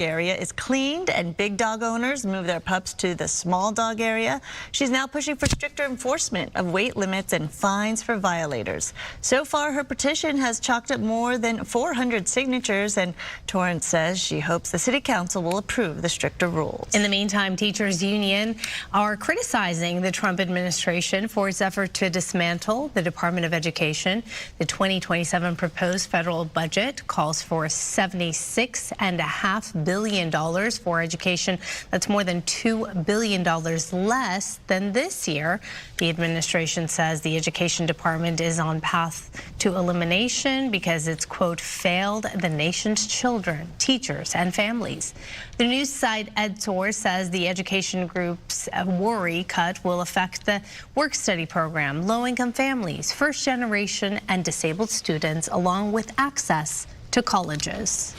area is cleaned and big dog owners move their pups to the small dog area. She's now pushing for stricter enforcement of weight limits and fines for violators. So far, her petition has chalked up more than 400 signatures, and Torrance says she hopes the city council will approve the stricter rules. In the meantime, teachers union are criticizing the Trump administration for its effort to dismantle the Department of Education. The 2027 proposed federal budget calls for $76.5 billion for education. That's more than $2 billion less than this year. The administration says the Education Department is on path to elimination because it's, quote, failed the nation's children, teachers, and families. The news site EdSource says the education group's worry cut will affect the work-study program, low-income families, first-generation and disabled students, along with access to colleges.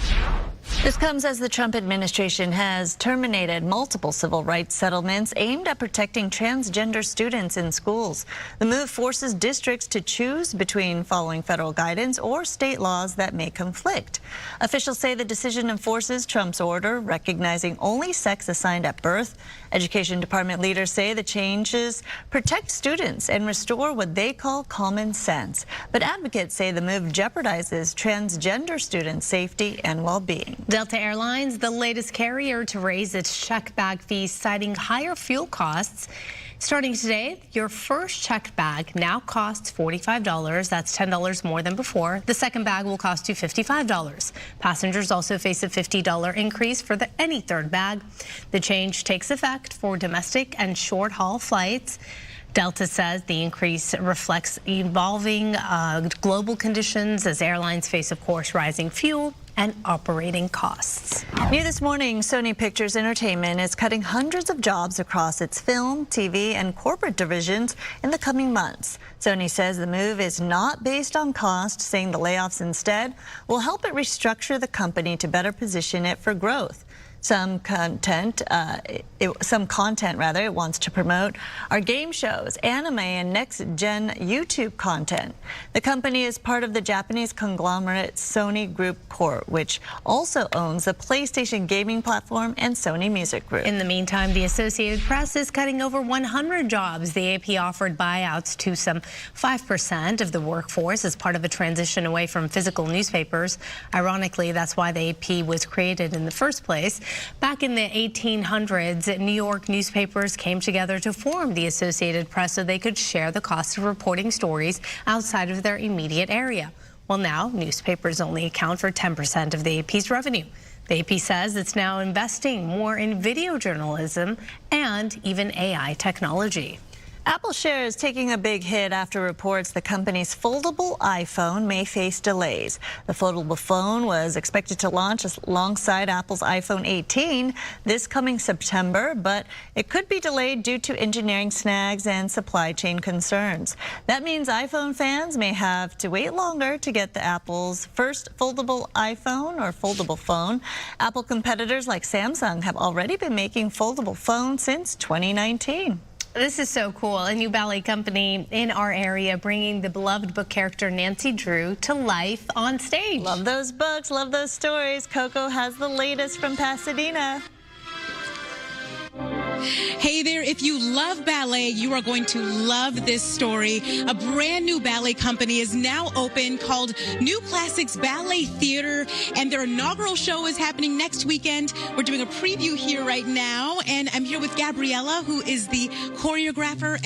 This comes as the Trump administration has terminated multiple civil rights settlements aimed at protecting transgender students in schools. The move forces districts to choose between following federal guidance or state laws that may conflict. Officials say the decision enforces Trump's order recognizing only sex assigned at birth. Education Department leaders say the changes protect students and restore what they call common sense. But advocates say the move jeopardizes transgender students' safety and well-being. Delta Airlines, the latest carrier to raise its checked bag fees, citing higher fuel costs. Starting today, your first checked bag now costs $45. That's $10 more than before. The second bag will cost you $55. Passengers also face a $50 increase for any third bag. The change takes effect for domestic and short-haul flights. Delta says the increase reflects evolving global conditions as airlines face, of course, rising fuel and operating costs. New this morning, Sony Pictures Entertainment is cutting hundreds of jobs across its film, TV, and corporate divisions in the coming months. Sony says the move is not based on cost, saying the layoffs instead will help it restructure the company to better position it for growth. Some content it wants to promote are game shows, anime, and next-gen YouTube content. The company is part of the Japanese conglomerate Sony Group Corp, which also owns the PlayStation gaming platform and Sony Music Group. In the meantime, the Associated Press is cutting over 100 jobs. The AP offered buyouts to some 5% of the workforce as part of a transition away from physical newspapers. Ironically, that's why the AP was created in the first place. Back in the 1800s, New York newspapers came together to form the Associated Press so they could share the cost of reporting stories outside of their immediate area. Well, now newspapers only account for 10% of the AP's revenue. The AP says it's now investing more in video journalism and even AI technology. Apple shares taking a big hit after reports the company's foldable iPhone may face delays. The foldable phone was expected to launch alongside Apple's iPhone 18 this coming September, but it could be delayed due to engineering snags and supply chain concerns. That means iPhone fans may have to wait longer to get Apple's first foldable iPhone or foldable phone. Apple competitors like Samsung have already been making foldable phones since 2019. This is so cool. A new ballet company in our area bringing the beloved book character Nancy Drew to life on stage. Love those books, love those stories. Coco has the latest from Pasadena. Hey there, if you love ballet, you are going to love this story. A brand new ballet company is now open called New Classics Ballet Theater, and their inaugural show is happening next weekend. We're doing a preview here right now, and I'm here with Gabriella, who is the choreographer.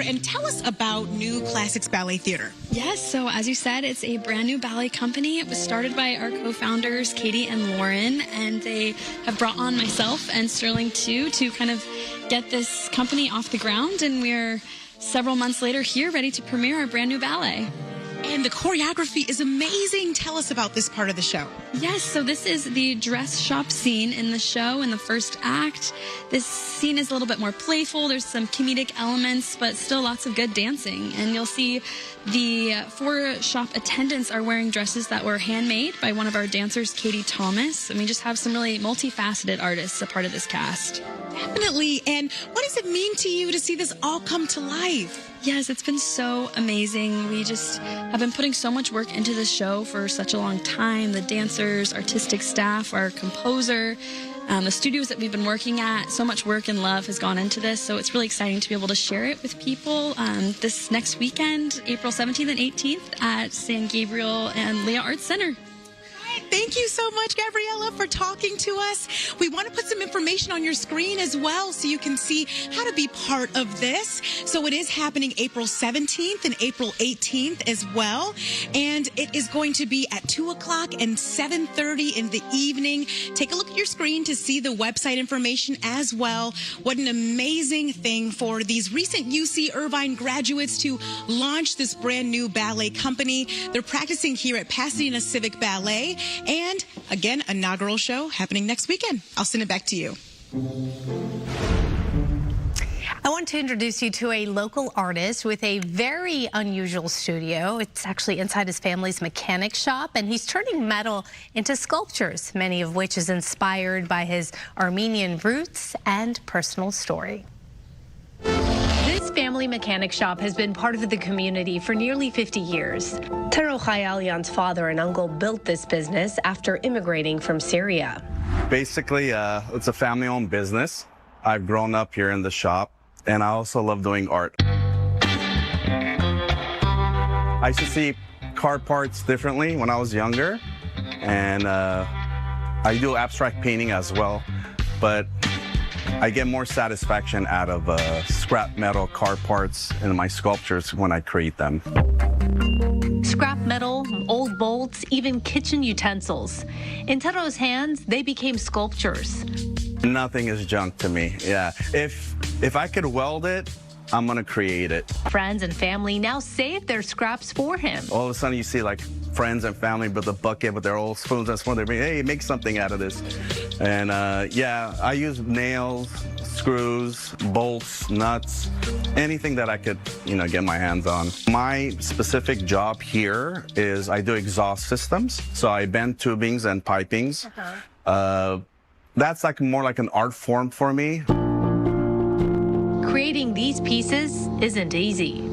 And tell us about New Classics Ballet Theater. Yes, so as you said, it's a brand new ballet company. It was started by our co-founders, Katie and Lauren, and they have brought on myself and Sterling too to kind of get this company off the ground, and we're several months later here ready to premiere our brand new ballet. And the choreography is amazing. Tell us about this part of the show. Yes, so this is the dress shop scene in the show in the first act. This scene is a little bit more playful. There's some comedic elements, but still lots of good dancing. And you'll see the 4 shop attendants are wearing dresses that were handmade by one of our dancers, Katie Thomas. And we just have some really multifaceted artists a part of this cast. Definitely. And what does it mean to you to see this all come to life? Yes, it's been so amazing. We just have been putting so much work into this show for such a long time. The dancers, artistic staff, our composer, the studios that we've been working at, so much work and love has gone into this. So it's really exciting to be able to share it with people this next weekend, April 17th and 18th at San Gabriel and Leah Arts Center. Thank you so much, Gabriella, for talking to us. We want to put some information on your screen as well so you can see how to be part of this. So it is happening April 17th and April 18th as well. And it is going to be at 2 o'clock and 7:30 in the evening. Take a look at your screen to see the website information as well. What an amazing thing for these recent UC Irvine graduates to launch this brand new ballet company. They're practicing here at Pasadena Civic Ballet. And again, inaugural show happening next weekend. I'll send it back to you. I want to introduce you to a local artist with a very unusual studio. It's actually inside his family's mechanic shop, and he's turning metal into sculptures, many of which is inspired by his Armenian roots and personal story. This family mechanic shop has been part of the community for nearly 50 years. Tero Khayalyan's father and uncle built this business after immigrating from Syria. Basically, it's a family-owned business. I've grown up here in the shop, and I also love doing art. I used to see car parts differently when I was younger, and I do abstract painting as well, but I get more satisfaction out of scrap metal car parts in my sculptures when I create them. Scrap metal, old bolts, even kitchen utensils. In Tero's hands, they became sculptures. Nothing is junk to me, yeah. If I could weld it, I'm gonna create it. Friends and family now save their scraps for him. All of a sudden you see like friends and family with a bucket with their old spoons and spoons. They bring, hey, make something out of this. And yeah, I use nails, screws, bolts, nuts, anything that I could, get my hands on. My specific job here is I do exhaust systems. So I bend tubings and pipings. That's more like an art form for me. Creating these pieces isn't easy.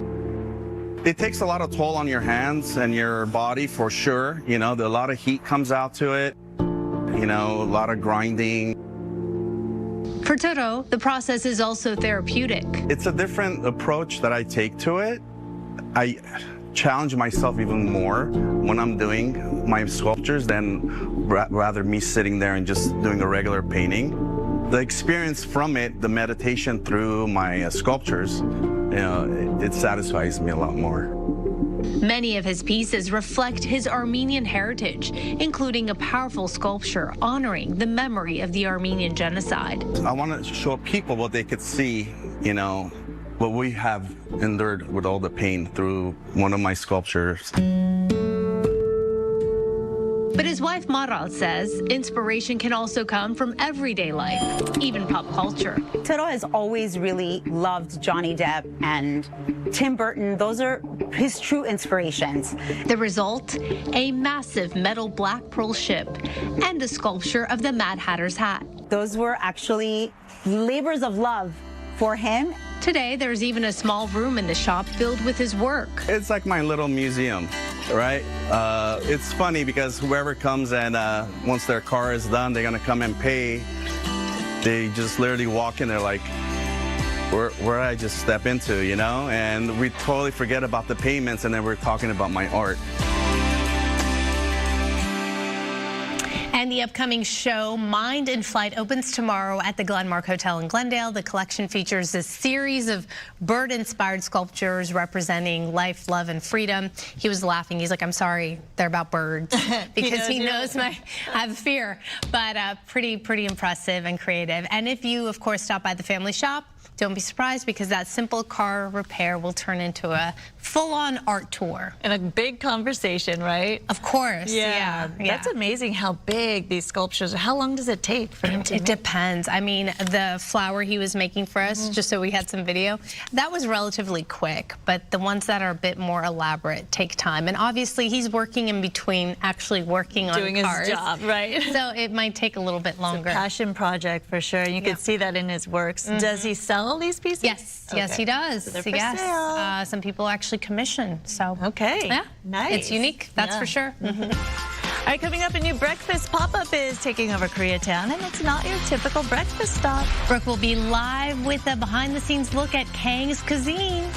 It takes a lot of toll on your hands and your body for sure. A lot of heat comes out to it, a lot of grinding. For Tero, the process is also therapeutic. It's a different approach that I take to it. I challenge myself even more when I'm doing my sculptures than rather me sitting there and just doing a regular painting. The experience from it, the meditation through my sculptures, it satisfies me a lot more. Many of his pieces reflect his Armenian heritage, including a powerful sculpture honoring the memory of the Armenian genocide. I want to show people what they could see, what we have endured with all the pain through one of my sculptures. But his wife Maral says inspiration can also come from everyday life, even pop culture. Tero has always really loved Johnny Depp and Tim Burton. Those are his true inspirations. The result, a massive metal black pearl ship and a sculpture of the Mad Hatter's hat. Those were actually labors of love for him Today, there's even a small room in the shop filled with his work. It's like my little museum, right? It's funny because whoever comes and once their car is done, they're gonna come and pay. They just literally walk in, they're like, where did I just step into, you know? And we totally forget about the payments, and then we're talking about my art. And the upcoming show, Mind in Flight, opens tomorrow at the Glenmark Hotel in Glendale. The collection features a series of bird-inspired sculptures representing life, love, and freedom. He was laughing. He's like, I'm sorry, they're about birds. Because he knows I have a fear. But pretty impressive and creative. And if you, of course, stop by the family shop, don't be surprised, because that simple car repair will turn into a full-on art tour. And a big conversation, right? Of course, yeah. That's amazing how big these sculptures are. How long does it take for him to It depends. I mean, the flower he was making for us, just so we had some video, that was relatively quick, but the ones that are a bit more elaborate take time. And obviously, he's working in between actually working on doing cars. his job, right? So it might take a little bit longer. It's a passion project for sure. You can see that in his works. Does he sell these pieces? Yes, yes, he does. So they're for sale. Some people actually commission. So yeah, nice. It's unique, that's for sure. All right, coming up, a new breakfast pop-up is taking over Koreatown, and it's not your typical breakfast stop. Brooke will be live with a behind-the-scenes look at Kang's Cuisine.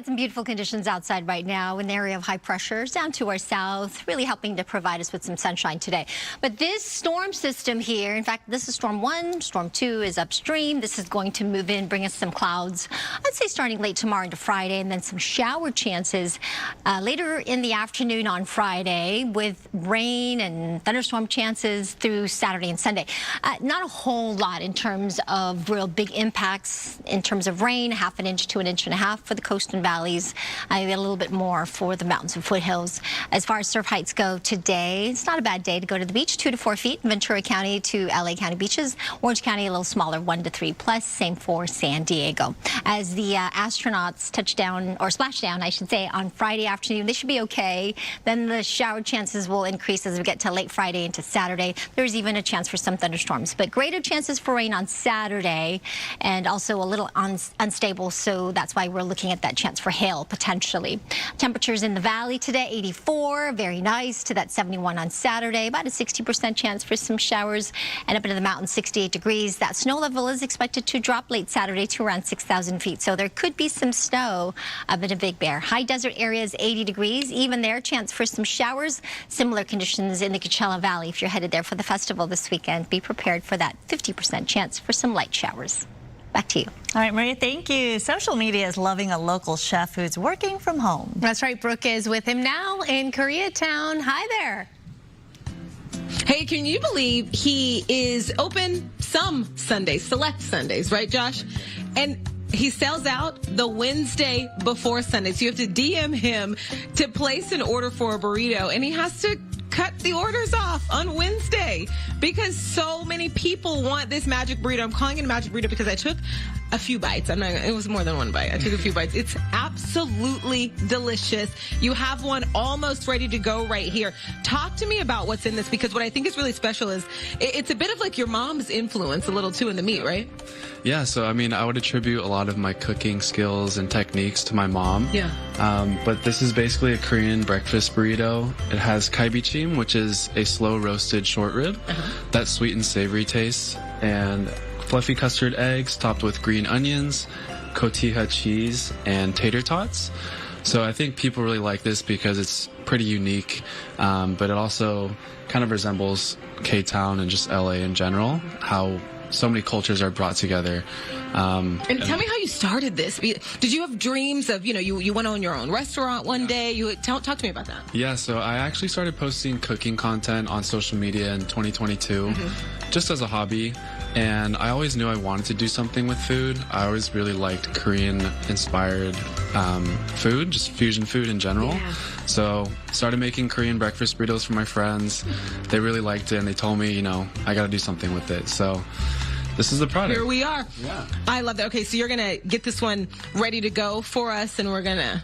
some beautiful conditions outside right now. An area of high pressure is down to our south, really helping to provide us with some sunshine today. But this storm system here, in fact, this is storm 1. Storm 2 is upstream. This is going to move in, bring us some clouds, I'd say starting late tomorrow into Friday, and then some shower chances later in the afternoon on Friday with rain and thunderstorm chances through Saturday and Sunday. Not a whole lot in terms of real big impacts in terms of rain, 1/2 inch to 1.5 inches for the coast and valleys, a little bit more for the mountains and foothills. As far as surf heights go today, it's not a bad day to go to the beach, 2 to 4 feet. Ventura County to LA County beaches. Orange County a little smaller, 1 to 3 plus. Same for San Diego. As the astronauts touch down, or splash down, I should say, on Friday afternoon, they should be okay. Then the shower chances will increase as we get to late Friday into Saturday. There's even a chance for some thunderstorms, but greater chances for rain on Saturday, and also a little unstable, so that's why we're looking at that chance for hail potentially. Temperatures in the valley today, 84, very nice, to that 71 on Saturday, about a 60% chance for some showers, and up into the mountains, 68 degrees. That snow level is expected to drop late Saturday to around 6,000 feet, so there could be some snow up in a Big Bear. High desert areas, 80 degrees, even there, chance for some showers. Similar conditions in the Coachella Valley. If you're headed there for the festival this weekend, be prepared for that 50% chance for some light showers. Back to you. All right, Maria, thank you. Social media is loving a local chef who's working from home. That's right. Brooke is with him now in Koreatown. Hi there. Hey, can you believe he is open some Sundays, select Sundays, right, Josh? And he sells out the Wednesday before Sunday. So you have to DM him to place an order for a burrito, and he has to cut the orders off on Wednesday because so many people want this magic burrito. I'm calling it a magic burrito because I took a few bites. It was more than one bite. I took a few bites. It's absolutely delicious. You have one almost ready to go right here. Talk to me about what's in this, because what I think is really special is it's a bit of like your mom's influence a little too in the meat, right? Yeah, so I mean, I would attribute a lot of my cooking skills and techniques to my mom. Yeah. But this is basically a Korean breakfast burrito. It has kalbichim, which is a slow roasted short rib, that sweet and savory taste, and fluffy custard eggs topped with green onions, cotija cheese, and tater tots. So I think people really like this because it's pretty unique, but it also kind of resembles K-Town and just LA in general, how so many cultures are brought together. And tell me how you started this. Did you have dreams of, you want to own your own restaurant one day? Talk to me about that. Yeah, so I actually started posting cooking content on social media in 2022, just as a hobby. And I always knew I wanted to do something with food. I always really liked Korean-inspired food, just fusion food in general. Yeah. So started making Korean breakfast burritos for my friends. They really liked it, and they told me, I got to do something with it. So this is the product. Here we are. Yeah. I love that. Okay, so you're going to get this one ready to go for us, and we're going to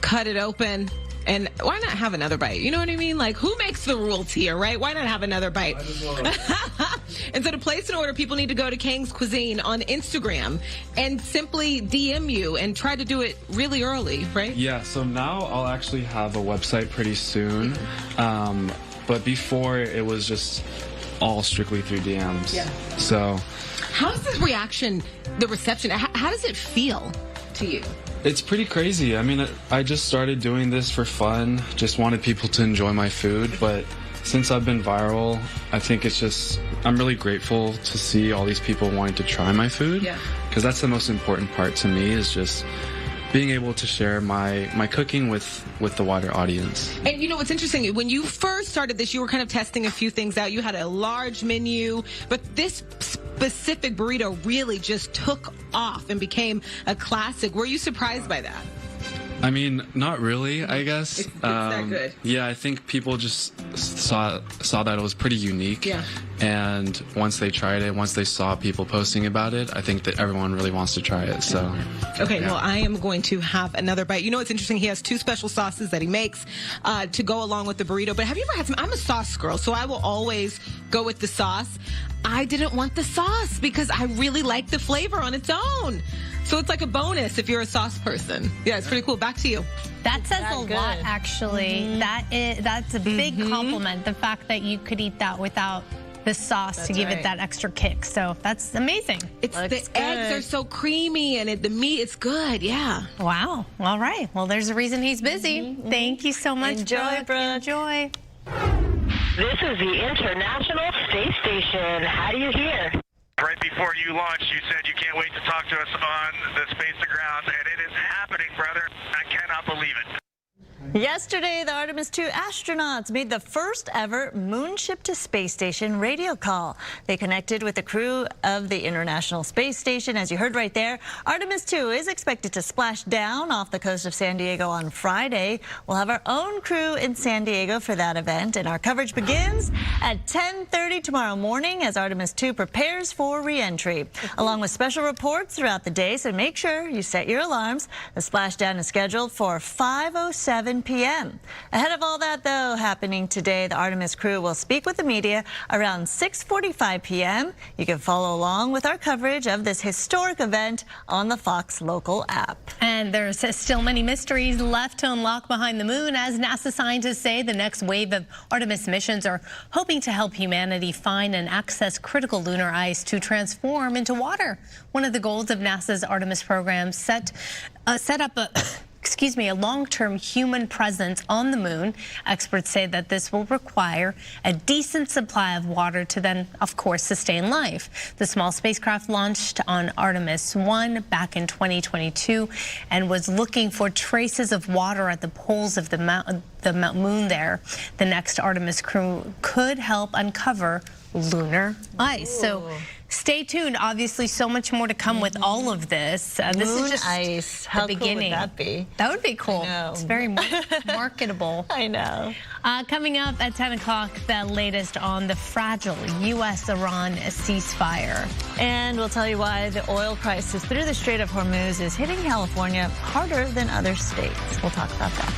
cut it open. And why not have another bite? You know what I mean? Like, who makes the rules here, right? Why not have another bite? And so to place an order, people need to go to Kang's Cuisine on Instagram and simply DM you and try to do it really early, right? Yeah, so now I'll actually have a website pretty soon. But before, it was just all strictly through DMs. Yeah. So how's the reaction, the reception? How does it feel to you? It's pretty crazy. I mean, I just started doing this for fun, just wanted people to enjoy my food, but since I've been viral, I think I'm really grateful to see all these people wanting to try my food. Yeah. Because that's the most important part to me, is just being able to share my cooking with the wider audience. And what's interesting, when you first started this, you were kind of testing a few things out. You had a large menu, but this specific burrito really just took off and became a classic. Were you surprised by that? I mean, not really, I guess. It's that good. Yeah, I think people just saw that it was pretty unique. Yeah. And once they tried it, once they saw people posting about it, I think that everyone really wants to try it. So. Okay, well, I am going to have another bite. What's interesting? He has 2 special sauces that he makes to go along with the burrito. But have you ever had some? I'm a sauce girl, so I will always go with the sauce. I didn't want the sauce because I really like the flavor on its own. So it's like a bonus if you're a sauce person. Yeah, it's pretty cool. Back to you. That says a lot, actually. That's a big compliment, the fact that you could eat that without the sauce to give it that extra kick. So that's amazing. It's the eggs are so creamy and the meat is good. Yeah. Wow. All right. Well, there's a reason he's busy. Thank you so much. Enjoy, Brooke. Enjoy. This is the International Space Station. How do you hear? Right before you launched, you said you can't wait to talk to us on the space to ground, and it is happening, brother. I cannot believe it. Yesterday, the Artemis II astronauts made the first ever moonship to space station radio call. They connected with the crew of the International Space Station. As you heard right there, Artemis II is expected to splash down off the coast of San Diego on Friday. We'll have our own crew in San Diego for that event, and our coverage begins at 10:30 tomorrow morning as Artemis II prepares for re-entry, along with special reports throughout the day, so make sure you set your alarms. The splashdown is scheduled for 5:07 p.m. Ahead of all that, though, happening today, the Artemis crew will speak with the media around 6:45 p.m. You can follow along with our coverage of this historic event on the Fox local app. And there's still many mysteries left to unlock behind the moon, as NASA scientists say the next wave of Artemis missions are hoping to help humanity find and access critical lunar ice to transform into water. One of the goals of NASA's Artemis program set up a long-term human presence on the moon. Experts say that this will require a decent supply of water to then, of course, sustain life. The small spacecraft launched on Artemis I back in 2022 and was looking for traces of water at the poles of the moon there. The next Artemis crew could help uncover lunar ice. So stay tuned. Obviously, so much more to come with all of this. This is just ice. How the beginning. Cool would that be? That would be cool. It's very marketable. I know. Coming up at 10 o'clock, the latest on the fragile U.S.-Iran ceasefire. And we'll tell you why the oil crisis through the Strait of Hormuz is hitting California harder than other states. We'll talk about that.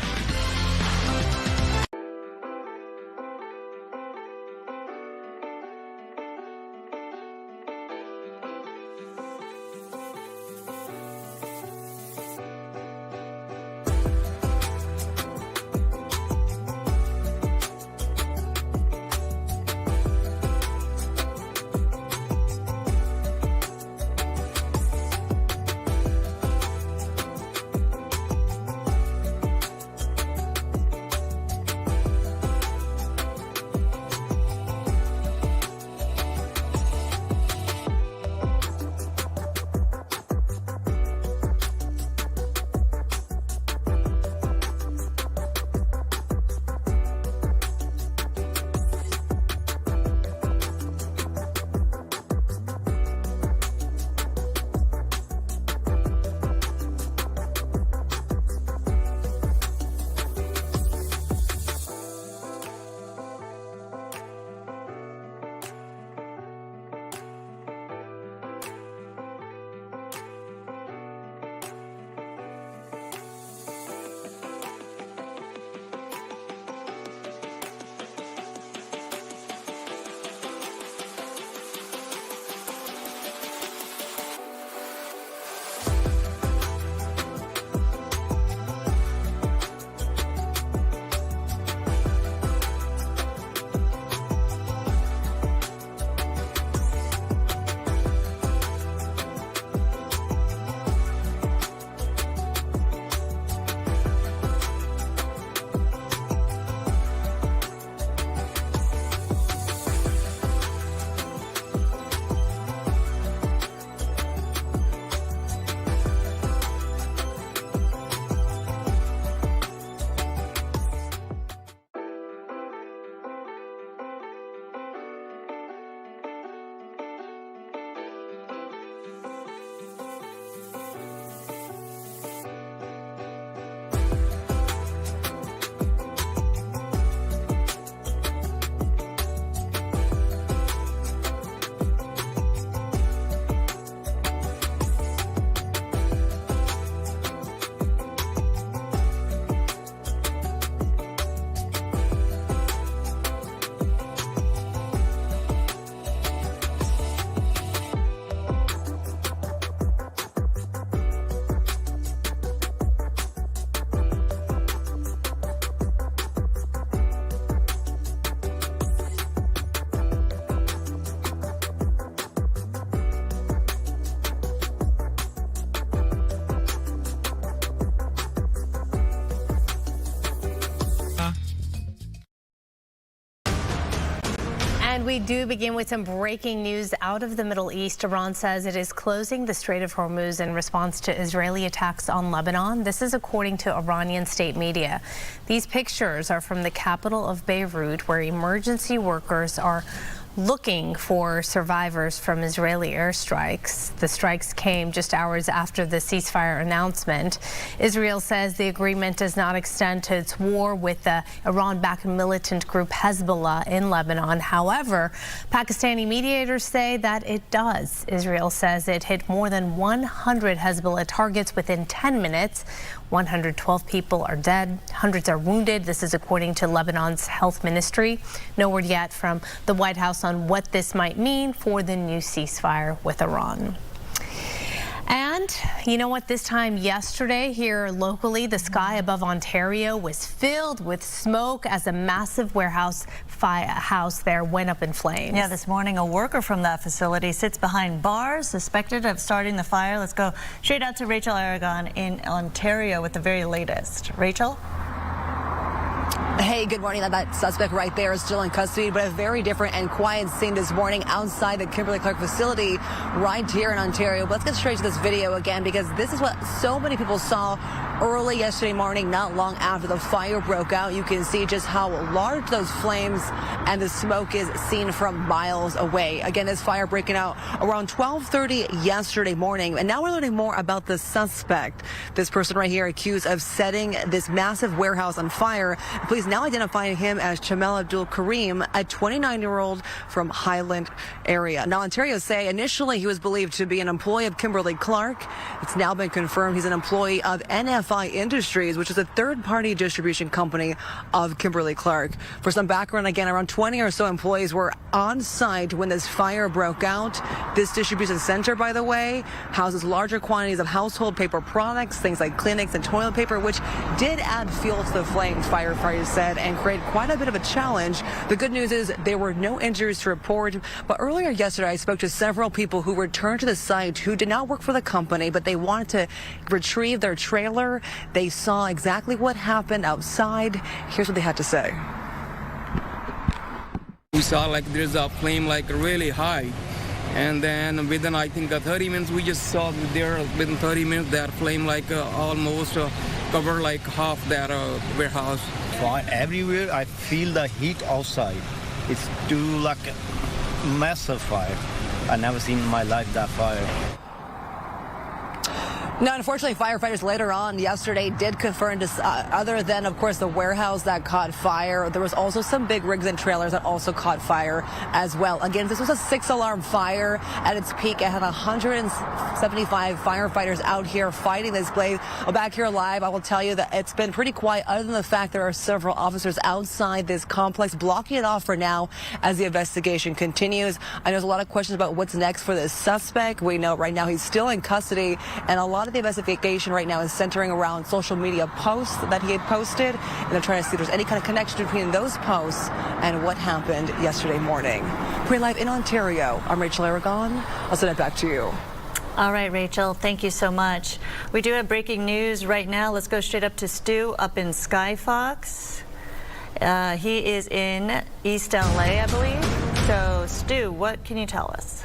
And we do begin with some breaking news out of the Middle East. Iran says it is closing the Strait of Hormuz in response to Israeli attacks on Lebanon. This is according to Iranian state media. These pictures are from the capital of Beirut, where emergency workers are looking for survivors from Israeli airstrikes. The strikes came just hours after the ceasefire announcement. Israel says the agreement does not extend to its war with the Iran-backed militant group Hezbollah in Lebanon. However, Pakistani mediators say that it does. Israel says it hit more than 100 Hezbollah targets within 10 minutes. 112 people are dead, hundreds are wounded. This is according to Lebanon's health ministry. No word yet from the White House on what this might mean for the new ceasefire with Iran. And you know what? This time yesterday here locally, the sky above Ontario was filled with smoke as a massive warehouse house there went up in flames. Yeah, this morning a worker from that facility sits behind bars suspected of starting the fire. Let's go straight out to Rachel Aragon in Ontario with the very latest. Rachel? Hey, good morning. That suspect right there is still in custody, but a very different and quiet scene this morning outside the Kimberly-Clark facility right here in Ontario. But let's get straight to this video again, because this is what so many people saw early yesterday morning, not long after the fire broke out. You can see just how large those flames and the smoke is seen from miles away. Again, this fire breaking out around 12:30 yesterday morning. And now we're learning more about the suspect. This person right here accused of setting this massive warehouse on fire. Police now identifying him as Chamel Abdul Karim, a 29-year-old from Highland area. Now, Ontario say initially he was believed to be an employee of Kimberly-Clark. It's now been confirmed he's an employee of NFI Industries, which is a third-party distribution company of Kimberly-Clark. For some background, again, around 20 or so employees were on site when this fire broke out. This distribution center, by the way, houses larger quantities of household paper products, things like Kleenex and toilet paper, which did add fuel to the flames, firefighters said, and create quite a bit of a challenge. The good news is there were no injuries to report, but earlier yesterday I spoke to several people who returned to the site who did not work for the company, but they wanted to retrieve their trailer. They saw exactly what happened outside. Here's what they had to say. We saw like there's a flame like really high, and then within I think 30 minutes we just saw there within 30 minutes that flame like almost cover like half that warehouse. Everywhere I feel the heat outside. It's too like a massive fire. I never seen in my life that fire. Now, unfortunately, firefighters later on yesterday did confirm this, other than, of course, the warehouse that caught fire, there was also some big rigs and trailers that also caught fire as well. Again, this was a 6-alarm fire. At its peak, it had 175 firefighters out here fighting this blaze. Well, back here live, I will tell you that it's been pretty quiet, other than the fact there are several officers outside this complex blocking it off for now as the investigation continues. I know there's a lot of questions about what's next for this suspect. We know right now he's still in custody, and a lot of the investigation right now is centering around social media posts that he had posted, and they're trying to see if there's any kind of connection between those posts and what happened yesterday morning. Live in Ontario, I'm Rachel Aragon. I'll send it back to you. All right, Rachel, thank you so much. We do have breaking news right now. Let's go straight up to Stu up in Skyfox. He is in East LA, I believe. So, Stu, what can you tell us?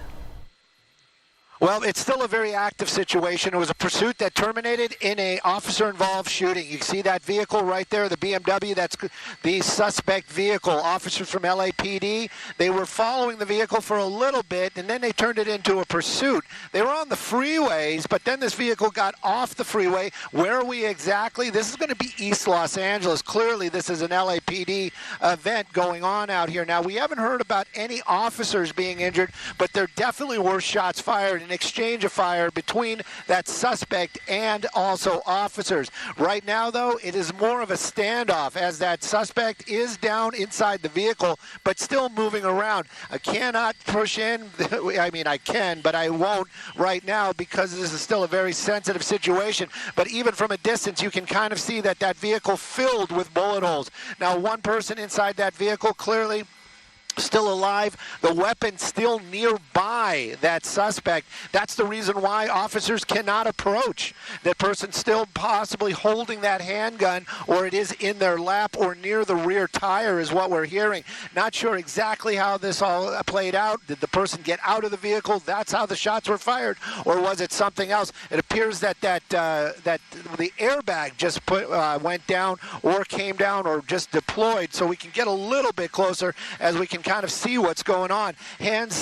Well, it's still a very active situation. It was a pursuit that terminated in a officer-involved shooting. You can see that vehicle right there, the BMW. That's the suspect vehicle. Officers from LAPD, they were following the vehicle for a little bit, and then they turned it into a pursuit. They were on the freeways, but then this vehicle got off the freeway. Where are we exactly? This is going to be East Los Angeles. Clearly, this is an LAPD event going on out here. Now, we haven't heard about any officers being injured, but there definitely were shots fired. Exchange of fire between that suspect and also officers. Right now, though, it is more of a standoff as that suspect is down inside the vehicle, but still moving around. I cannot push in. I mean, I can, but I won't right now because this is still a very sensitive situation. But even from a distance, you can kind of see that that vehicle filled with bullet holes. Now, one person inside that vehicle clearly still alive, the weapon still nearby that suspect. That's the reason why officers cannot approach. That person still possibly holding that handgun, or it is in their lap or near the rear tire is what we're hearing. Not sure exactly how this all played out. Did the person get out of the vehicle? That's how the shots were fired, or was it something else? It appears that the airbag just went down or came down or just deployed, so we can get a little bit closer as we can kind of see what's going on. Hands